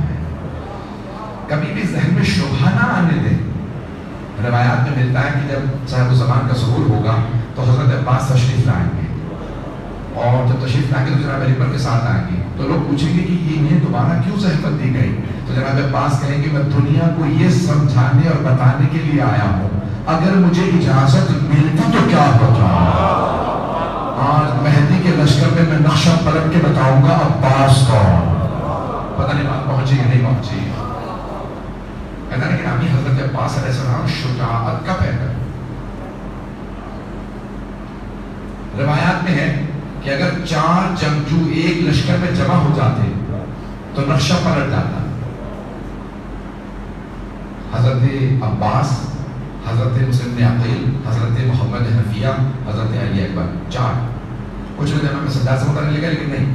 کبھی بھی ذہن میں شبہ نہ آنے دیں. روایات میں ملتا ہے کہ جب صاحب الزمان کا ظہور ہوگا تو حضرت عباس تشریف لائیں گے، اور جب تشریف لائیں گے تو جناب علی اکبر کے ساتھ آئیں گے. تو لوگ پوچھیں گے کہ یہ انہیں دوبارہ کیوں زحمت دی گئی؟ تو جناب عباس کہیں گے میں دنیا کو یہ سمجھانے اور بتانے کے لیے آیا ہوں، اگر مجھے اجازت ملتی تو کیا ہوتا. آج مہدی کے لشکر میں نقشہ پلٹ کے بتاؤں گا عباس کون. پتہ نہیں بات پہنچی کہ نہیں پہنچی. کہتا ہے کہ نامی حضرت عباس علیہ السلام شجاعت کا پیکر. روایات میں ہے کہ اگر 4 جنگجو ایک لشکر میں جمع ہو جاتے تو نقشہ پلٹ جاتا. حضرت عباس، حضرت مسلم بن عقیل، حضرت محمد حنفیہ، حضرت علی اکبر، 4. کچھ لوگ امام سجاد سے متعلق لکھا لیکن نہیں،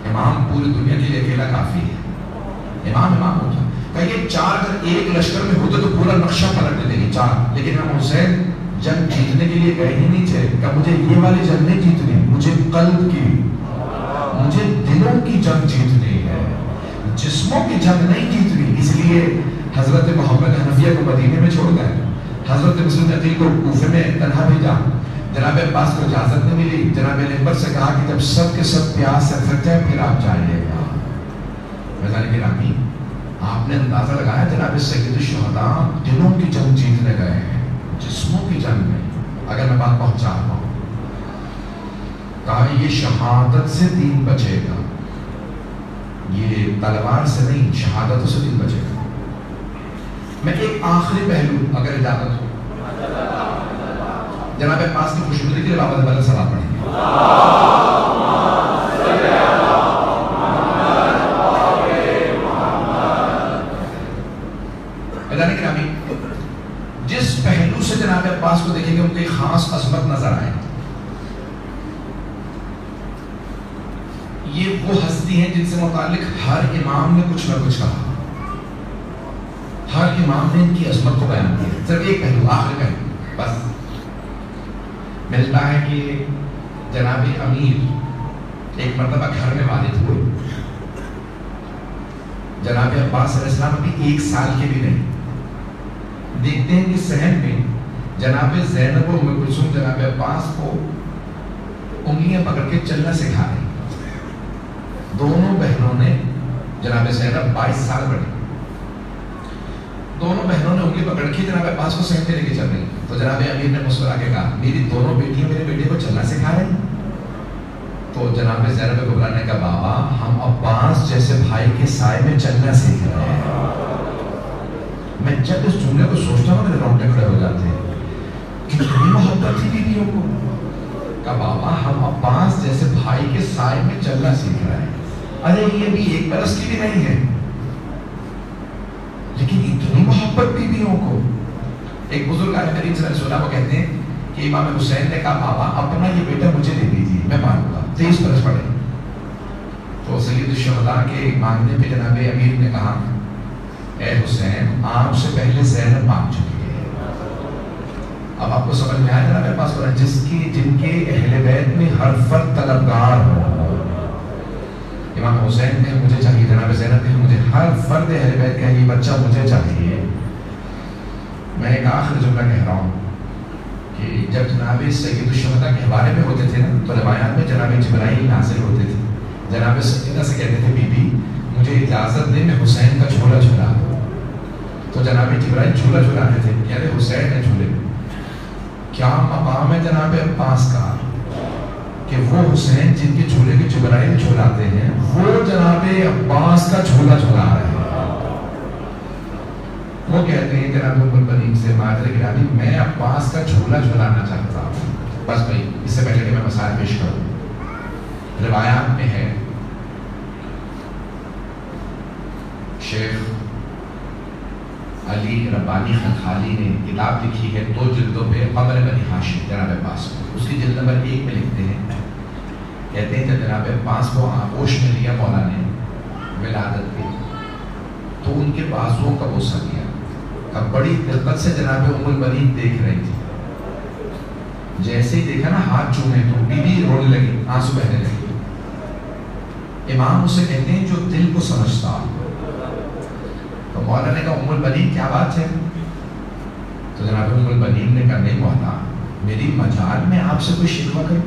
امام پوری دنیا کے لیے اکیلا کافی ہے. امام ہوتا کہ یہ 4 اگر ایک لشکر میں ہوتے تو پورا نقشہ پلٹ دیتے گی 4. لیکن امام حسین جنگ جیتنے کے لیے گئے ہی نہیں تھے کہ مجھے یہ والی جنگ نہیں جیتنی، مجھے قلب کی، مجھے دلوں کی جنگ جیتنی ہے، جسموں کی جنگ نہیں جیتنی. اس لیے حضرت محمد حنفیہ کو مدینے میں چھوڑ گئے، حضرت مسلم عقیل کو کوفے میں تنہا بھیجا. جناب عباس کو اجازت نہیں ملی. جناب علی اکبر سے کہا کہ جب سب کے سب پیاس سے تھک جائے پھر آپ جائیے گا. میزان گرامی، آپ نے اندازہ لگایا جناب سید الشہداء دلوں کی جنگ جیتنے گئے ہیں، جسموں کی جنگ میں. اگر میں بات پہنچا رہا ہوں، کہا یہ شہادت سے دین بچے گا، یہ تلوار سے نہیں، شہادتوں سے دین بچے گا. میں ایک آخری پہلو اگر اجازت ہو، جناب عباس کی خوشنودی کے لیے بابا دبالا سلام پڑھیں گے. جس پہلو سے جناب عباس کو دیکھیں گے ان کی خاص عظمت نظر آئے. یہ وہ ہستی ہیں جن سے متعلق ہر امام نے کچھ نہ کچھ کہا، ہر امام نے ان کی عظمت کو بیان کیا. صرف ایک پہلو، آخری پہلو بس. ملتا ہے کہ جناب امیر ایک مرتبہ گھر میں والد ہوئے. جناب عباس علیہ السلام ابھی 1 سال کے بھی نہیں. دیکھتے ہیں کہ صحن میں جناب زینب و ام کلثوم جناب عباس کو انگلیاں پکڑ کے چلنا سکھا رہے. دونوں بہنوں نے، جناب زینب 22 سال بڑی، دونوں بہنوں نے انگلی پکڑ کے جناب عباس کو صحن پہ لے کے چل رہی. تو جناب امیر نے مسکرا کے کہا میری دونوں بیٹیاں میرے بیٹے کو چلنا سکھا رہے ہیں. تو جناب زینب کبریٰ نے کہا بابا ہم عباس جیسے بھائی کے سائے میں چلنا سیکھ رہے ہیں. میں جب اس جملے کو سوچتا ہوں میرے رونگٹے کھڑے ہو جاتے ہیں. کتنی محبت تھی بیویوں کو. کہا بابا ہم عباس جیسے بھائی کے سائے میں چلنا سیکھ رہے ہیں. ارے یہ بھی 1 برس کی بھی نہیں ہے، لیکن اتنی محبت بیویوں کو. ایک بزرگ عالم کریم صلی اللہ علیہ وسلم کو کہتے ہیں کہ امام حسین نے کہا بابا اپنا یہ بیٹا مجھے دے دیجیے، میں مانوں گا. 23 برس پڑے. تو سید الشہداء کے مانگنے پہ جناب امیر نے کہا اے حسین آپ سے پہلے زینب مانگ چکی ہے. اب آپ کو سمجھ میں آیا جناب عباس کو، جن کے اہل بیت میں ہر فرد طلبگار ہو. امام حسین نے مجھے چاہیے، جناب زینب نے مجھے، ہر فرد اہل بیت کا یہ بچہ مجھے چاہیے. میں ایک آخر جملہ کہہ رہا ہوں کہ جب جناب سید الشہداء کے حوالے میں ہوتے تھے نا تو روایات میں جناب جبرائیل نازل ہوتے تھے. جناب سیدہ سے کہتے تھے بی بی مجھے اجازت دے میں حسین کا جھولا جھولا دوں. تو جناب جبرائیل جھولا جھولاتے تھے، کہتے حسین نے جھولے. کیا مقام ہے جناب عباس کا کہ وہ حسین جن کے جھولے کے جبرائیل جھولاتے ہیں وہ جناب عباس کا جھولا جھولا رہے ہیں. وہ کہتے ہیں جناب ام البنین سے معذر گرامی میں عباس کا جھولا جھولانا چاہتا ہوں. بس بھائی اس سے پہلے کہ میں مسائل پیش کروں، روایات میں ہے شیخ علی ربانی خنخالی نے کتاب لکھی ہے 2 جلدوں پہ قبر بنی ہاشم جناب عباس کو. اس کی جلد نمبر 1 میں لکھتے ہیں، کہتے ہیں جب جناب عباس کو آغوش میں لیا مولا نے ولادت کی تو ان کے بازوؤں کا بوسہ دیا. اب بڑی دقت سے جناب ام البنین دیکھ رہی تھی. جیسے ہی دیکھا نا ہاتھ چومے تو بیوی رونے لگی، آنسو بہنے لگی۔ امام اسے کہتے ہیں جو دل کو سمجھتا۔ تو مولا نے کہا ام البنین کیا بات ہے؟ تو جناب ام البنین نے کہا نہیں مولا، میری مجال میں آپ سے کوئی شکوہ کرے؟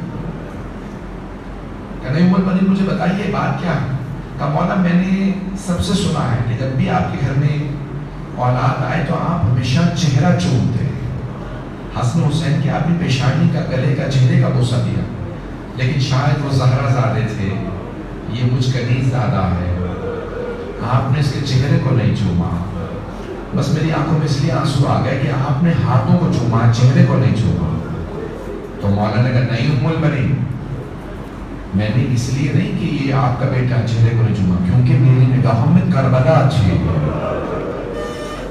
کہنے ام البنین مجھے بتائیے بات کیا ہے؟ کہا مولا میں نے سب سے سنا ہے کہ جب بھی آپ کے گھر میں اولاد آئے تو آپ ہمیشہ چہرہ چومتے ہیں۔ حسن حسین کی آپ نے پیشانی کا، گلے کا، چہرے کا بوسہ دیا، لیکن شاید وہ زہرا زادے تھے، یہ مجھ کنیز زادہ ہے، آپ نے اس کے چہرے کو نہیں چوما۔ بس میری آنکھوں میں اس لیے آنسو آ گئے کہ آپ نے ہاتھوں کو چوما، چہرے کو نہیں چوما۔ تو مولا نے کہا نہیں ام البنین، میں نے اس لیے نہیں کہ یہ آپ کا بیٹا چہرے کو نہیں چوما، کیونکہ میری نگاہوں میں کربلا اچھی ہے،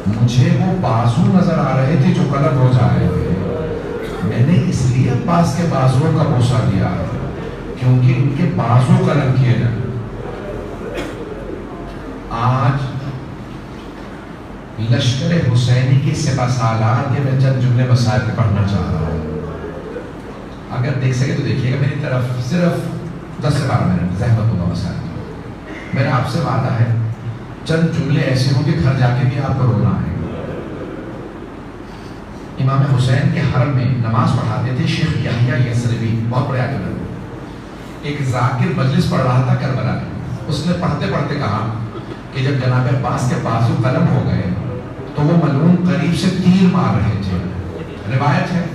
مجھے وہ بازو نظر آ رہے تھے جو قلم ہو جا رہے تھے، میں نے اس لیے عباس کے بازوؤں کا بوسہ دیا کیونکہ ان کے بازو قلم کیے جائیں۔ آج لشکر حسینی کی سپہ سالار کے میں چند جملے مسائل پہ پڑھنا چاہ رہا ہوں، اگر دیکھ سکے تو دیکھیے گا میری طرف، صرف 10 سے 12 منٹ زحمت ہوگا مسائل۔ میرا آپ سے وعدہ ہے چند جملے ایسے ہوں کہ گھر جا کے بھی آپ کو رونا ہے۔ امام حسین کے حرم میں نماز پڑھاتے تھے شیخ یحییٰ یثربی، بہت بڑے عالم ہیں۔ ایک ذاکر مجلس پڑھ رہا تھا کربلا میں، اس نے پڑھتے پڑھتے کہا کہ جب جناب عباس کے بازو قلم ہو گئے تو وہ ملعون قریب سے تیر مار رہے تھے۔ روایت ہے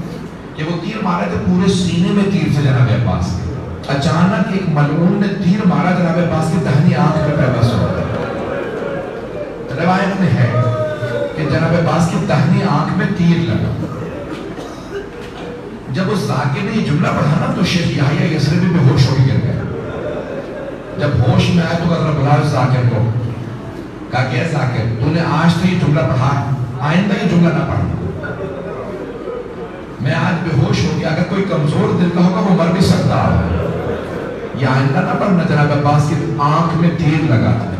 کہ وہ تیر مارے تھے، پورے سینے میں تیر تھے جناب عباس کے۔ اچانک ایک ملعون نے تیر مارا جناب عباس کی دہنی آنکھ میں پیوست ہو گیا۔ روایت میں ہے کہ جناب عباس کی دہنی آنکھ میں تیر لگا۔ جب اس ذاکر نے یہ جملہ پڑھا نا تو شیخ یحییٰ یثربی بے ہوش ہو کے گر گیا۔ جب ہوش میں آیا تو ذرا بلا اس ذاکر کو، کہا کہ ذاکر تو نے آج تو یہ جملہ پڑھا، آئندہ یہ جملہ نہ پڑھنا۔ میں آج بے ہوش ہو گیا، اگر کوئی کمزور دل کا ہوگا وہ مر بھی سکتا ہے، یہ آئندہ نہ پڑھنا۔ جناب عباس کی آنکھ میں تیر لگا تھا۔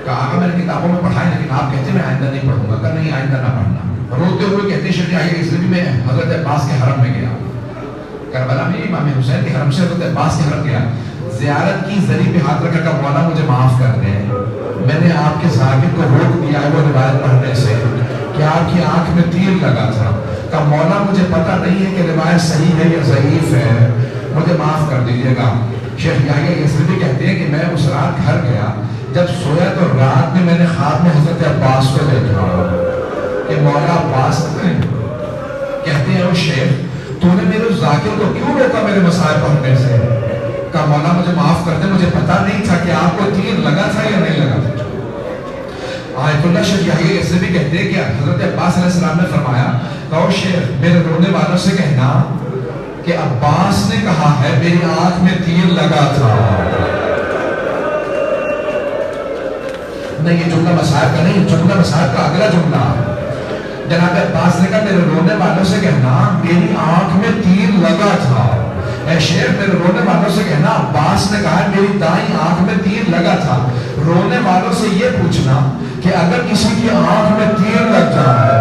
کہا آقا میں نے کتابوں میں پڑھا ہے لیکن آپ کہتے ہیں میں آئندہ نہیں پڑھوں گا۔ کہا نہیں آئندہ نہ پڑھنا۔ روتے ہوئے کہتے ہیں شیخ یحییٰ یثربی میں حضرت عباس کے حرم میں گیا، کربلا میں امام حسین کے حرم سے حضرت عباس کے حرم گیا، زیارت کی، زری پہ ہاتھ رکھا کہ مولا مجھے معاف کر دیں، میں نے آپ کے ذاکر کو روک دیا ہے وہ روایت پڑھنے سے کہ آپ کی آنکھ میں تیر لگا تھا۔ کہا مولا مجھے پتہ نہیں ہے کہ روایت صحیح ہے یا ضعیف ہے، مجھے معاف کر دیجیے گا۔ شیخ یحییٰ یثربی کہتے ہیں کہ میں اس رات گھر گیا، جب سویا تو رات میں نے خواب میں حضرت عباس کو دیکھا کہ مولا عباس کہتے ہیں او شیخ تو نے میرے ذاکر کو کیوں روکا میرے مسائل پڑھنے سے؟ کہا مولا مجھے معاف کر دے، مجھے پتہ نہیں تھا کہ آپ کو تیر لگا تھا یا نہیں لگا تھا۔ آیت اللہ شیخ یحییٰ یثربی کہتے ہیں کہ حضرت عباس علیہ السلام نے فرمایا کہ او شیخ میرے رونے والوں سے کہنا کہ عباس نے کہا ہے میری آنکھ میں تیر لگا تھا۔ نہیں یہ جملہ مسائل کا نہیں، جملہ مسائل کا اگلا جملہ۔ جناب عباس نے کہا میرے رونے والوں سے کہنا میری آنکھ میں تیر لگا تھا۔ اے شیخ میرے رونے والوں سے کہنا عباس نے کہا میری دائیں آنکھ میں تیر لگا تھا۔ رونے والوں سے یہ پوچھنا کہ اگر کسی کی آنکھ میں تیر لگ جائے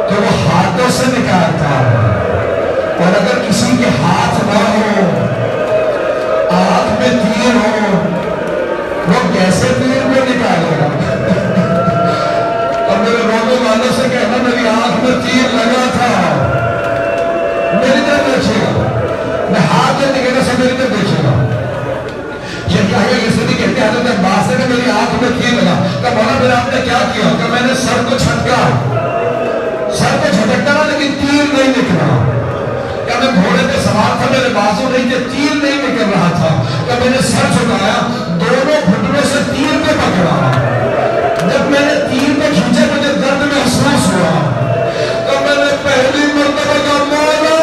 تو وہ ہاتھوں سے نکالتا ہے، اور اگر کسی کے ہاتھ نہ ہو، آنکھ میں تیر ہو، وہ کیسے تیر کو نکالے گا؟ اور میرے رونے والوں سے کہنا میری آنکھ میں تیر لگا تھا، میری طرف دیکھے گا، میں ہاتھ میں نکلنے سے میری طرف دیکھے گا۔ شیخ یحییٰ یثربی کہتے ہیں حضرت عباس نے میری آنکھ میں تیر لگا۔ کہا مولا پھر آپ نے کیا کیا؟ کہ میں نے سر کو چھٹکا، سر کو جھٹکتا رہا لیکن تیر نہیں نکلا۔ کیا میں گھوڑے پہ سوار تھا، میرے بازو نہیں تھے، تیر نہیں نکل رہا تھا۔ کیا میں نے سر جھکایا، دونوں گھٹنوں سے تیر کو پکڑا، جب میں نے تیر کو کھینچا مجھے درد محسوس ہوا، تو میں نے پہلی مرتبہ کہا مولا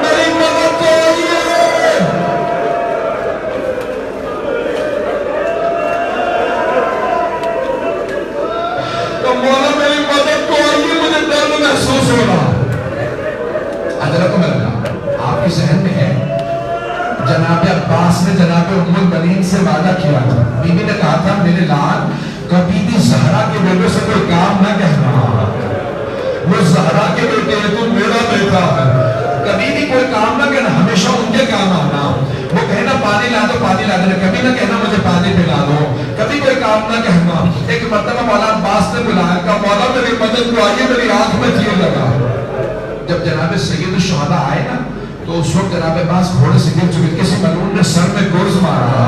میری مدد کو آئیے۔ تو مولا میری مدد کو آئیے، مجھے درد محسوس ہو رہا۔ حضرت آپ کے ذہن میں ہے جناب عباس نے جناب ام البنین سے وعدہ کیا تھا، بیوی نے کہا تھا میرے لال کبھی بھی زہرا کے بیٹے سے کوئی کام نہ کہنا، وہ زہرا کے بیٹے ہیں، تو میرا بیٹا ہے. کبھی بھی کوئی کام نہ کہنا، ہمیشہ ان کے کام آنا. وہ کہنا پانی لا دو، پانی لا دینا. کبھی نہ کہنا مجھے پانی پلا دو. کبھی کوئی کام نہ کہنا. ایک مرتبہ مولا عباس نے بلایا، کہا مولا میری مدد کو آئیے، میری آنکھ میں تیر لگا. جب جناب سید الشہداء آئے نا تو اس وقت جناب عباس گھوڑے سے گر چکے، کسی ملعون نے سر میں گرز مارا.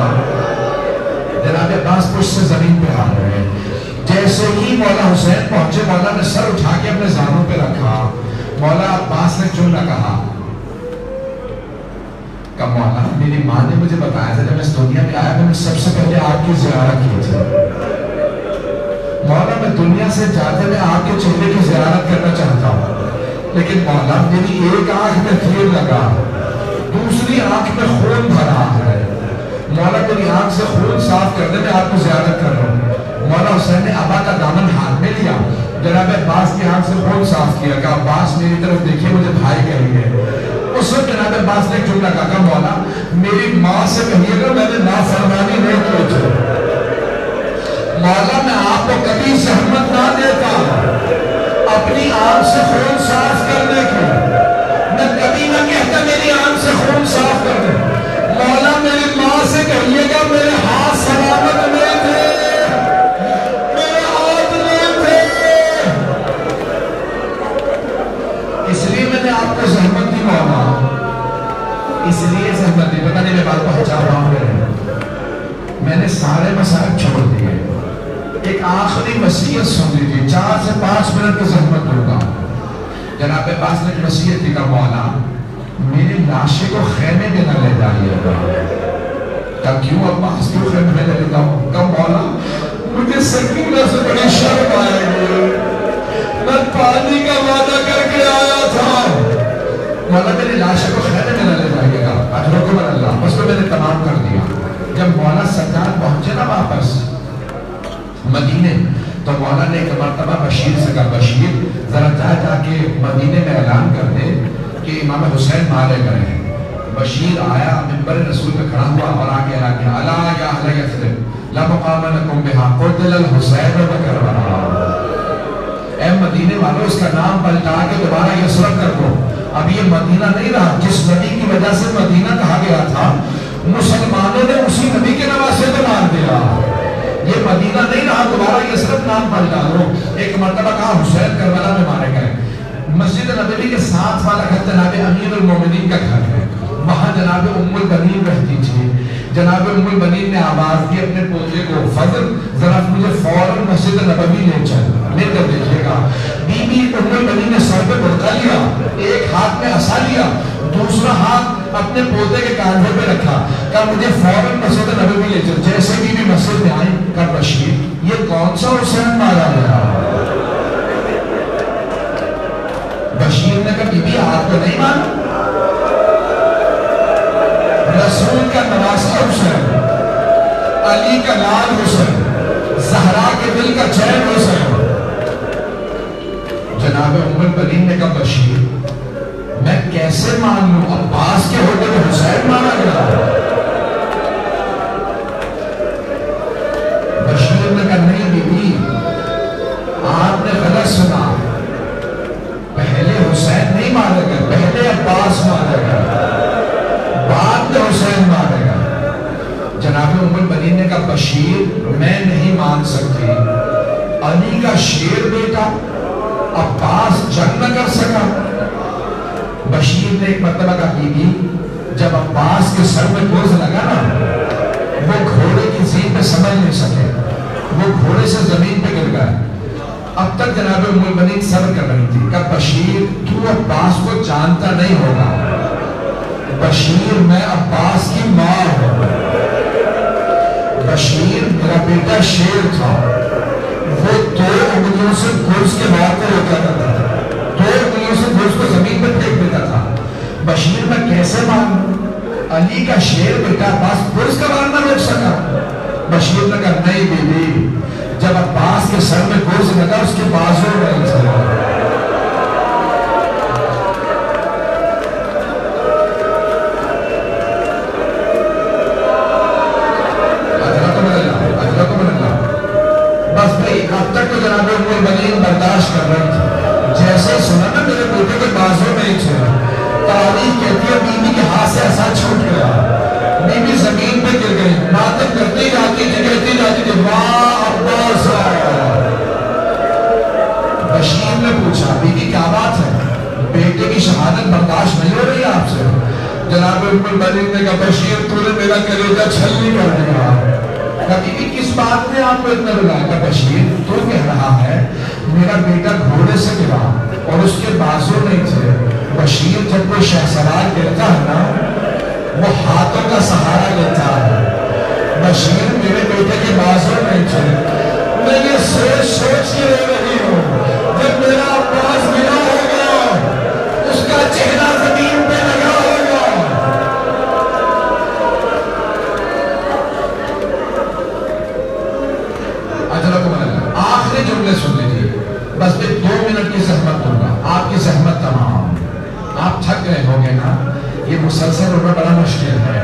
جناب عباس پشت سے زمین پہ آ گئے. جیسے ہی مولا حسین پہنچے، مولا نے سر اٹھا کے اپنے زانوں پہ رکھا. مولا عباس نے جملہ کہا کہ مولا میری ماں نے مجھے بتایا تھا جب میں اس دنیا میں آیا میں نے سب سے پہلے آپ کی زیارت کی تھی. مولا میں دنیا سے جاتے میں آپ کے چہرے کی زیارت کرنا چاہتا ہوں، لیکن مولا میری ایک آنکھ میں تیر لگا، دوسری آنکھ میں خون بھرا ہے. مولا میری آنکھ سے خون صاف کرنے میں آپ کو زیارت کر رہا ہوں. مولا حسین نے ابا کا دامن ہاتھ میں لیا، جناب عباس کی آنکھ سے خون صاف کیا، کہ عباس میری طرف دیکھیے، مجھے بھائی کہیے. اس وقت جناب عباس نے ایک جملہ کہا، مولا میری ماں سے کہیے گا میں نے نافرمانی نہیں کی تھی. مولا میں آپ کو کبھی زحمت نہ دیتا اپنی آنکھ سے خون صاف کرنے کی. میں کبھی نہ کہتا میری آنکھ سے خون صاف کرنے. مولا میری ماں سے کہیے گا میرے ہاتھ سلامت نہیں تھے، میرے ہاتھ نہیں تھے، اس لیے میں نے آپ کو زحمت دی. مولا اس لیے زحمت دی. پتہ نہیں میں بات پہنچا رہا ہوں. میں نے سارے مسائل چھوڑ دیے. ایک آخری وصیت سن لیجیے، 4 سے 5 منٹ کی زحمت دوں گا. جناب عباس نے وصیت کی، کہ مولا میری لاشے کو خیمے میں نہ لے جائیے گا. کہ کیوں عباس کیوں خیمے میں لے جاؤں؟ کہ مولا مجھے سکینہ سے بڑی شرم آئے گی، میں پانی کا وعدہ کر کے آیا تھا. مولا میری لاشے کو خیمے میں نہ لے جائیے گا. اجرکم اللہ. بس میں نے تمام کر دیا. جب مولا سجاد پہنچے نا واپس مدینے تو مولا نے ایک مرتبہ بشیر سے کہا، بشیر ذرا جا کے مدینے میں اعلان کر دے کہ امام حسین مارے گئے ہیں. بشیر آیا، منبر رسول پہ کھڑا ہوا اور آگے اعلان کیا، الا یا اہل یثرب لا مقام لکم بہا قتل الحسین بکربلا. اے مدینے والوں اس کا نام پلٹا کے دوبارہ یثرب کر دو. اب یہ مدینہ نہیں رہا. جس نبی کی وجہ سے مدینہ کہا گیا تھا، مسلمانوں نے اسی نبی کے نواسے کو مار دیا. یہ مدینہ نہیں رہا، دوبارہ یہ صرف نام پلٹا دو. ایک مرتبہ کہا حسین کربلا میں مارے گئے. مسجد نبوی کے ساتھ والا گھر جناب امیر المومنین کا گھر ہے، وہاں جناب ام البنین رہتی تھی. جناب ام البنین نے آواز دی اپنے پوتے کو، فضل ذرا مجھے فوراً مسجد نبوی لے چل، لے کر دیکھیے گا. بی بی ام البنین نے سر پہ برقع لیا، ایک ہاتھ میں عصا لیا، دوسرا ہاتھ اپنے پوتے کے کاندھے پہ رکھا، کہا مجھے فوراً مسجد نبوی لے چل. جیسے بی بی مسجد میں آئی، کہا بشیر یہ کون سا حسین مارا گیا؟ بشیر نے کہا بی بی آپ کو نہیں مانا، رسول کا نواسہ حسین، علی کا لال حسین، زہرا کے دل کا چین حسین. جناب ام البنین نے کہا بشیر میں کیسے مان لوں، عباس کے ہوتے میں حسین مانا گیا؟ بشیر نے کہا نہیں بی بی آپ نے غلط سنا، پہلے حسین نہیں مارے گا، پہلے عباس مارے گا، بعد میں حسین مارے گا. جناب ام البنین نے کہا بشیر میں نہیں مان سکتی، علی کا شیر بیٹا عباس جنگ نہ کر سکا. بشیر نے ایک مرتبہ کہا بی بی جب عباس کے سر میں گرز لگا نا، وہ گھوڑے کی زین پہ سمجھ نہیں سکے، وہ گھوڑے سے زمین پہ گر گئے. اب تک جناب ام البنین صبر کر رہی تھی. کہا بشیر تو عباس کو جانتا نہیں ہوگا، بشیر میں عباس کی ماں ہوں. بشیر میرا بیٹا شیر تھا، وہ 2 انگلیوں سے گرز کے مار کو روکا کرتا تھا، 2 انگلیوں سے گرز کو زمین پر پھینک دیتا تھا. بشیر میں کیسے مانوں؟ علی کا شیر بیٹا عباس گرز کا مار نہ روک سکا. بشیر نے کہا نہیں بی بی جب عباس کے سر میں گرز لگا اس کے بازو نہیں تھا. بس بھائی اب تک تو جناب ام البنین برداشت کر رہی تھی. جیسے نہیں تھے. تاریخ کہتی ہے بیوی کے ہاتھ سے ایسا چھوٹ گیا, بیوی زمین پہ گر گئی, ماتم کرتی جاتی تھی, کہتی جاتی تھی واہ عباس. بشیر نے پوچھا بیوی کیا بات ہے, بیٹے کی شہادت برداشت نہیں ہو رہی آپ سے؟ جناب ام المؤمنین نے کہا بشیر تو نے میرا کلیجہ چھلنی کر دیا. کہا بیوی کس بات نے آپ کو اتنا رلایا؟ کہا بشیر تو کہہ رہا ہے میرا بیٹا گھوڑے سے گرا اور اس کے بازو نہیں تھے. بشیر جب کوئی شہسوار گرتا ہے نا وہ ہاتھوں کا سہارا لیتا ہے. بشیر میرے بیٹے کے بازو نہیں تھے. میں یہ سوچ کے رہ رہی ہوں جب میرا عباس گرا ہوگا اس کا چہرہ زمین پہ لگا ہوگا. آخری جملے سن لیجیے, بس میں 2 منٹ کی زحمت دوں گا, آپ کی زحمت تمام. آپ تھک گئے ہوں گے نا, یہ مسلسل ہونا بڑا مشکل ہے.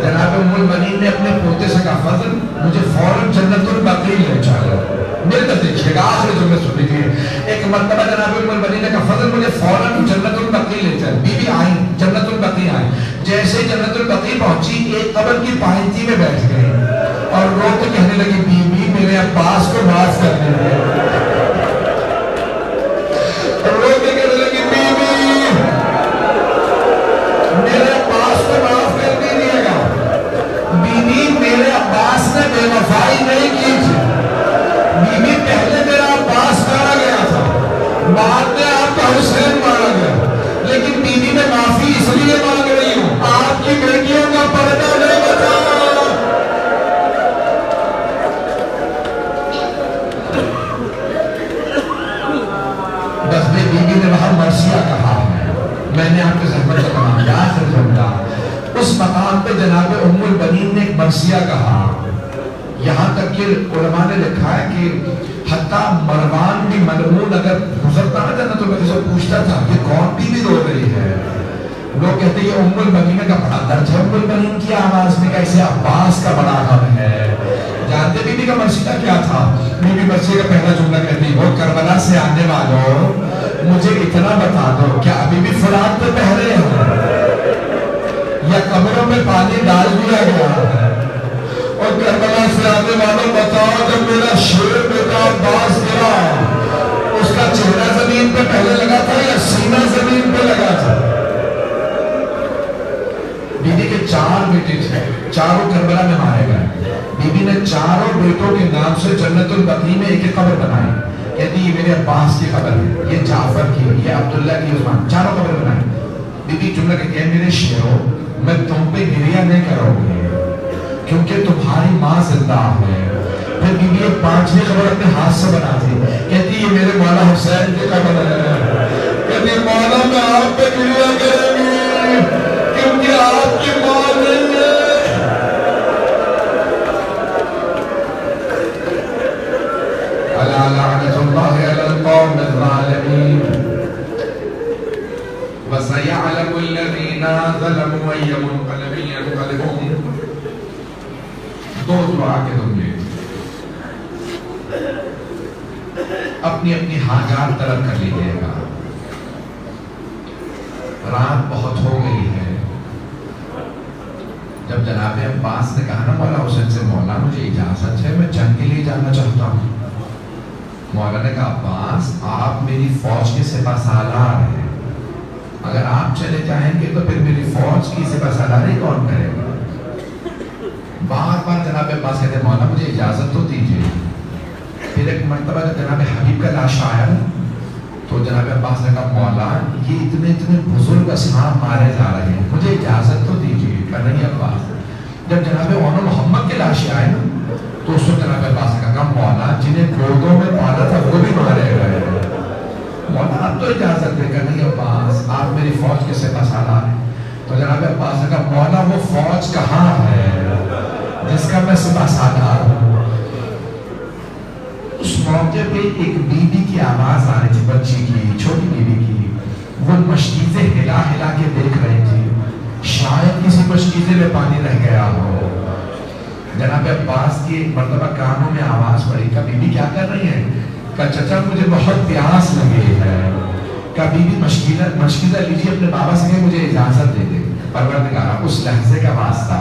جناب ام المؤمنین نے اپنے پوتے سے کہا فضل مجھے فوراً جنت البقیع لے چلو. میرے طرف دیکھیے گا, آخری جملے سن لیجیے. ایک مرتبہ جناب ام المؤمنین نے کہا فضل مجھے فوراً جنت البقیع لے چل. بی بی آئی جنت البقیع آئی. جیسے جنت البقیع پہنچی ایک قبر کی پائنتی میں بیٹھ گئی اور رو کے کہنے لگی بی بی میرے عباس کو معاف کر دیجیے. رو کے کہنے لگی بی بی میرے عباس کو معاف کر دیجیے گا. بی بی میرے عباس نے بے وفائی نہیں کی تھی. بی بی پہلے میرا عباس مارا گیا تھا, بعد میں آپ کا حسین مارا گیا, لیکن بی بی میں معافی اس لیے مانگ رہی ہوں آپ کی بیٹیوں کا پردہ نہیں بچا. بس میں بیوی نے وہاں مرثیہ کہا ہے, میں نے آپ کے زحمت کا تمام یاد رکھا. اس مقام پہ جناب ام المؤمنین نے ایک مرثیہ کہا, یہاں تک کہ علماء نے لکھا ہے کہ حتیٰ مروان بھی ملعون اگر گزرتا نا جنت البقیع سے پوچھتا تھا کہ کون بیوی رو رہی ہے, لوگ کہتے ہیں یہ ام المؤمنین کا بڑا درد ہے. ام المؤمنین کی آواز میں کیسے عباس کا بڑا غم ہے. جانتے بیوی کا مرثیہ کیا تھا؟ بیوی مرثیہ کا پہلا جملہ کہتی وہ کربلا سے آنے والوں مجھے اتنا بتا دو کیا ابھی بھی فرات پہ پہرے ہیں یا قبروں میں پانی ڈال دیا گیا ہے؟ اور کربلا سے آنے والوں بتاؤ جب میرا شیر بیٹا عباس گرا اس کا چہرہ زمین پہ پہلے لگا تھا یا سینہ زمین پہ لگا تھا؟ بیوی کے 4 بیٹے تھے, چاروں کربلا میں مارے گئے. بیوی نے چاروں بیٹوں کے نام سے جنت البقیع میں ایک قبر بنائی. کہتی یہ میرے عباس کی قبر ہے, یہ جعفر کی, یہ عبداللہ کی, عثمان, چاروں قبر بنائی. بیوی جملہ کہتی ہے میرے شیرو میں تم پہ گریہ نہیں کروں گی کیونکہ تمہاری ماں زندہ ہے. پھر بیوی ایک 5ویں قبر اپنے ہاتھ سے بناتی. کہتی یہ میرے مولا حسین کی قبر ہے. کہتی مولا میں آپ پہ گریہ کروں گی کیونکہ آپ کی ماں نہیں ہے. الا لعنت اللہ علی القوم الظالمین وسيعلم الذین ظلموا أي منقلب ينقلبون. 2 دعا کے جملے, اپنی اپنی حاجات طلب کر لیجیے گا. رات بہت ہو گئی ہے. جب جناب عباس نے کہا نا مولا حسین سے مولا مجھے اجازت ہے میں جنگ کے لیے جانا چاہتا ہوں, مولا نے کہا عباس آپ میری فوج کے سپہ سالار ہیں, اگر آپ چلے جائیں گے تو پھر میری فوج کی سپہ سالاری کون کرے گا؟ بار بار جناب عباس کہتے ہیں مولا مجھے اجازت تو دیجیے. پھر ایک مرتبہ جب جناب حبیب کا لاش آیا تو جناب عباس نے کہا مولا یہ اتنے بزرگ اصحاب مارے جا رہے ہیں, مجھے اجازت تو دیجیے. کہا نہیں عباس. جب جناب عون محمد کے لاشیں آئے نا تو اس وقت جناب عباس نے کہا مولا جنہیں گودوں میں پالا تھا وہ بھی مارے گئے, مولا آپ تو اجازت دے. کہا نہیں عباس آپ میری فوج کے سپہ سالار ہیں. تو جناب عباس نے کہا مولا وہ فوج کہاں ہے جس کا میں سپہ سالار ہوں؟ اس موقع پہ ایک بیوی کی آواز آ رہی تھی, بچی کی, چھوٹی بیوی کی. وہ مشکیزیں ہلا ہلا کے دیکھ رہی تھی, شاید کسی مشکیزے میں پانی رہ گیا ہو. جناب عباس کی ایک مرتبہ کانوں میں آواز پڑی, کہا بیوی کیا کر رہی ہے؟ کہا چچا مجھے بہت پیاس لگی ہے. کبھی بھی مشکیزہ لیجیے اپنے بابا سے کہ مجھے اجازت دے دے. پروردگارا اس لحظے کا واسطہ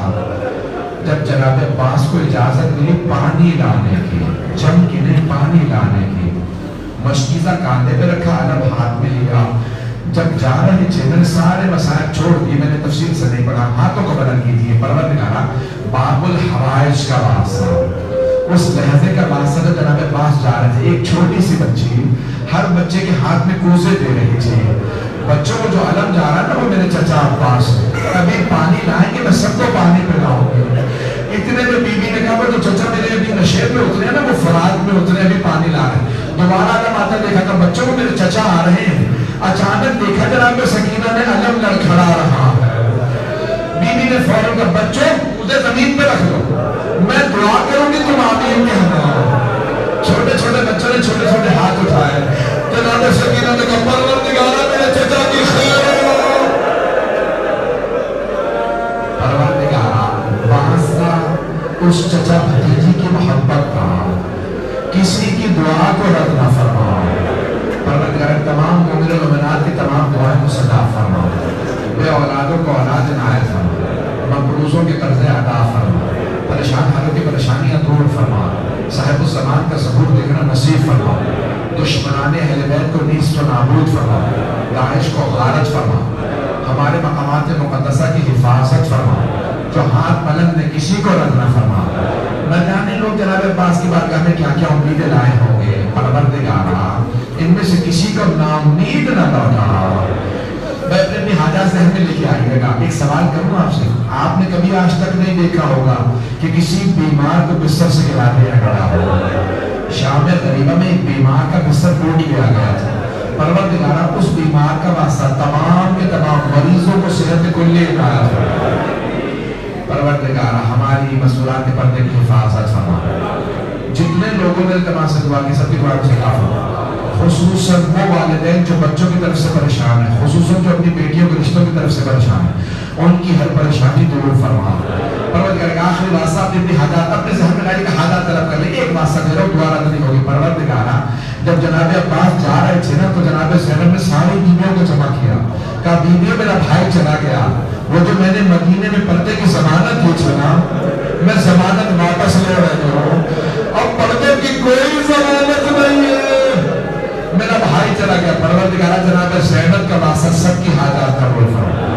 جب جناب عباس کو اجازت ملی پانی لانے کی، جم کے نہیں پانی لانے کی، مشکیزہ کاندھے پہ رکھا، علم ہاتھ میں لیا. جب جا رہے تھے میں نے سارے مسائل چھوڑ دیے، میں نے تفصیل سے نہیں پڑھا، ہاتھوں کو بدل کیجیے. پروردگارا باب الحوائج کا واسطہ، اس لہجے کا واسطہ جو جناب عباس جا رہے تھے. ایک چھوٹی سی بچی ہر بچے کے ہاتھ میں کوزے دے رہی تھی. بچوں کو جو علم جا رہا ہے نا وہ میرے چچا عباس ہے، کبھی پانی لائیں گے میں سب کو پانی پلاؤں گی. اتنے میں بی بی نے کہا وہ جو چچا میرے ابھی نشے میں اترے ہیں نا وہ فرات میں اترے ابھی پانی لا رہے ہیں. دوبارہ علم آتا دیکھا کہ بچوں کو میرے چچا آ رہے ہیں. اچانک دیکھا جناب سکینہ نے علم لڑکھڑا رہا ہے. بی بی نے فوراً کہا بچوں اسے زمین پہ رکھ دو، میں دعا کروں گی تم آمین کہنا. چھوٹے چھوٹے بچوں نے چھوٹے چھوٹے ہاتھ اٹھائے. جناب سکینہ نے کہا پروردگارا میرے چچا کی خیر ہو. پروردگارا واسطہ اس چچا بھتیجی کی محبت کا، کسی کی دعا کو رد نہ فرما. پروردگار تمام مومن و مومنات کی تمام دعائیں مصدع فرما. بے اولادوں کو اولاد عنایت فرما. مقروضوں کے قرضے عطا فرما. پریشان حالوں کی پریشانیاں دور فرما. صاحب الزمان کا ظہور دیکھنا نصیب فرما. دشمنان اہل بیت کو نیست و نابود فرما. داعش کو غارت فرما. ہمارے مقامات مقدسہ کی حفاظت فرما. جو ہاتھ ملنگ نے کسی کو رد نہ فرما. نہ جانے لوگ جناب عباس کی بارگاہ میں کیا کیا امیدیں لائے ہوں گے. پروردگارا ان میں سے کسی کو ناامید نہ لوٹا. میں اپنی حاجات ذہن میں لے کے آئیے گا. ایک سوال کروں آپ سے، آپ نے کبھی آج تک نہیں دیکھا ہوگا کہ کسی بیمار کو بستر سے ہلا دیا گیا ہو. شام غریبہ میں ایک بیمار کا بستر ٹوٹ لیا گیا تھا. پروردگارا اس بیمار کا واسطہ تمام کے تمام مریضوں کو صحت کلی عنایت فرما. پروردگارا ہماری مسئولات پردے کی حفاظت فرما. جتنے لوگوں نے التماس سے دعا کی سب کی دعا کو سکھا فرما. خصوصاً وہ والدین جو بچوں کی طرف سے پریشان ہیں، خصوصاً جو اپنی بیٹیوں کے رشتوں کی طرف سے پریشان ہیں، ان کی ہر پریشانی دور فرما. پروردگار کا آخری واسطہ اپنی حاجات اپنے ذہن میں لائی کہ حاجات طلب کر لیں. ایک واسطہ دے رہا ہوں، دعا رد نہیں ہوگی. پروردگارا جب جناب عباس جا رہے تھے نا تو جناب زینب نے ساری بیویوں کو جمع کیا. کہا بیویوں میرا بھائی چلا گیا، وہ جو میں نے مدینے میں پردے کی ضمانت دی تھی نا میں ضمانت واپس لے رہی ہوں. اب پردے کی کوئی ضمانت نہیں ہے، میرا بھائی چلا گیا. پروردگارا جناب زینب کا واسطہ سب کی حاجات قبول فرما.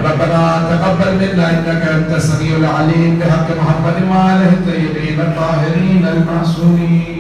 ربنا تقبل منا انك انت السميع العليم بحق محمد وآله الطيبين الطاهرين المعصومين.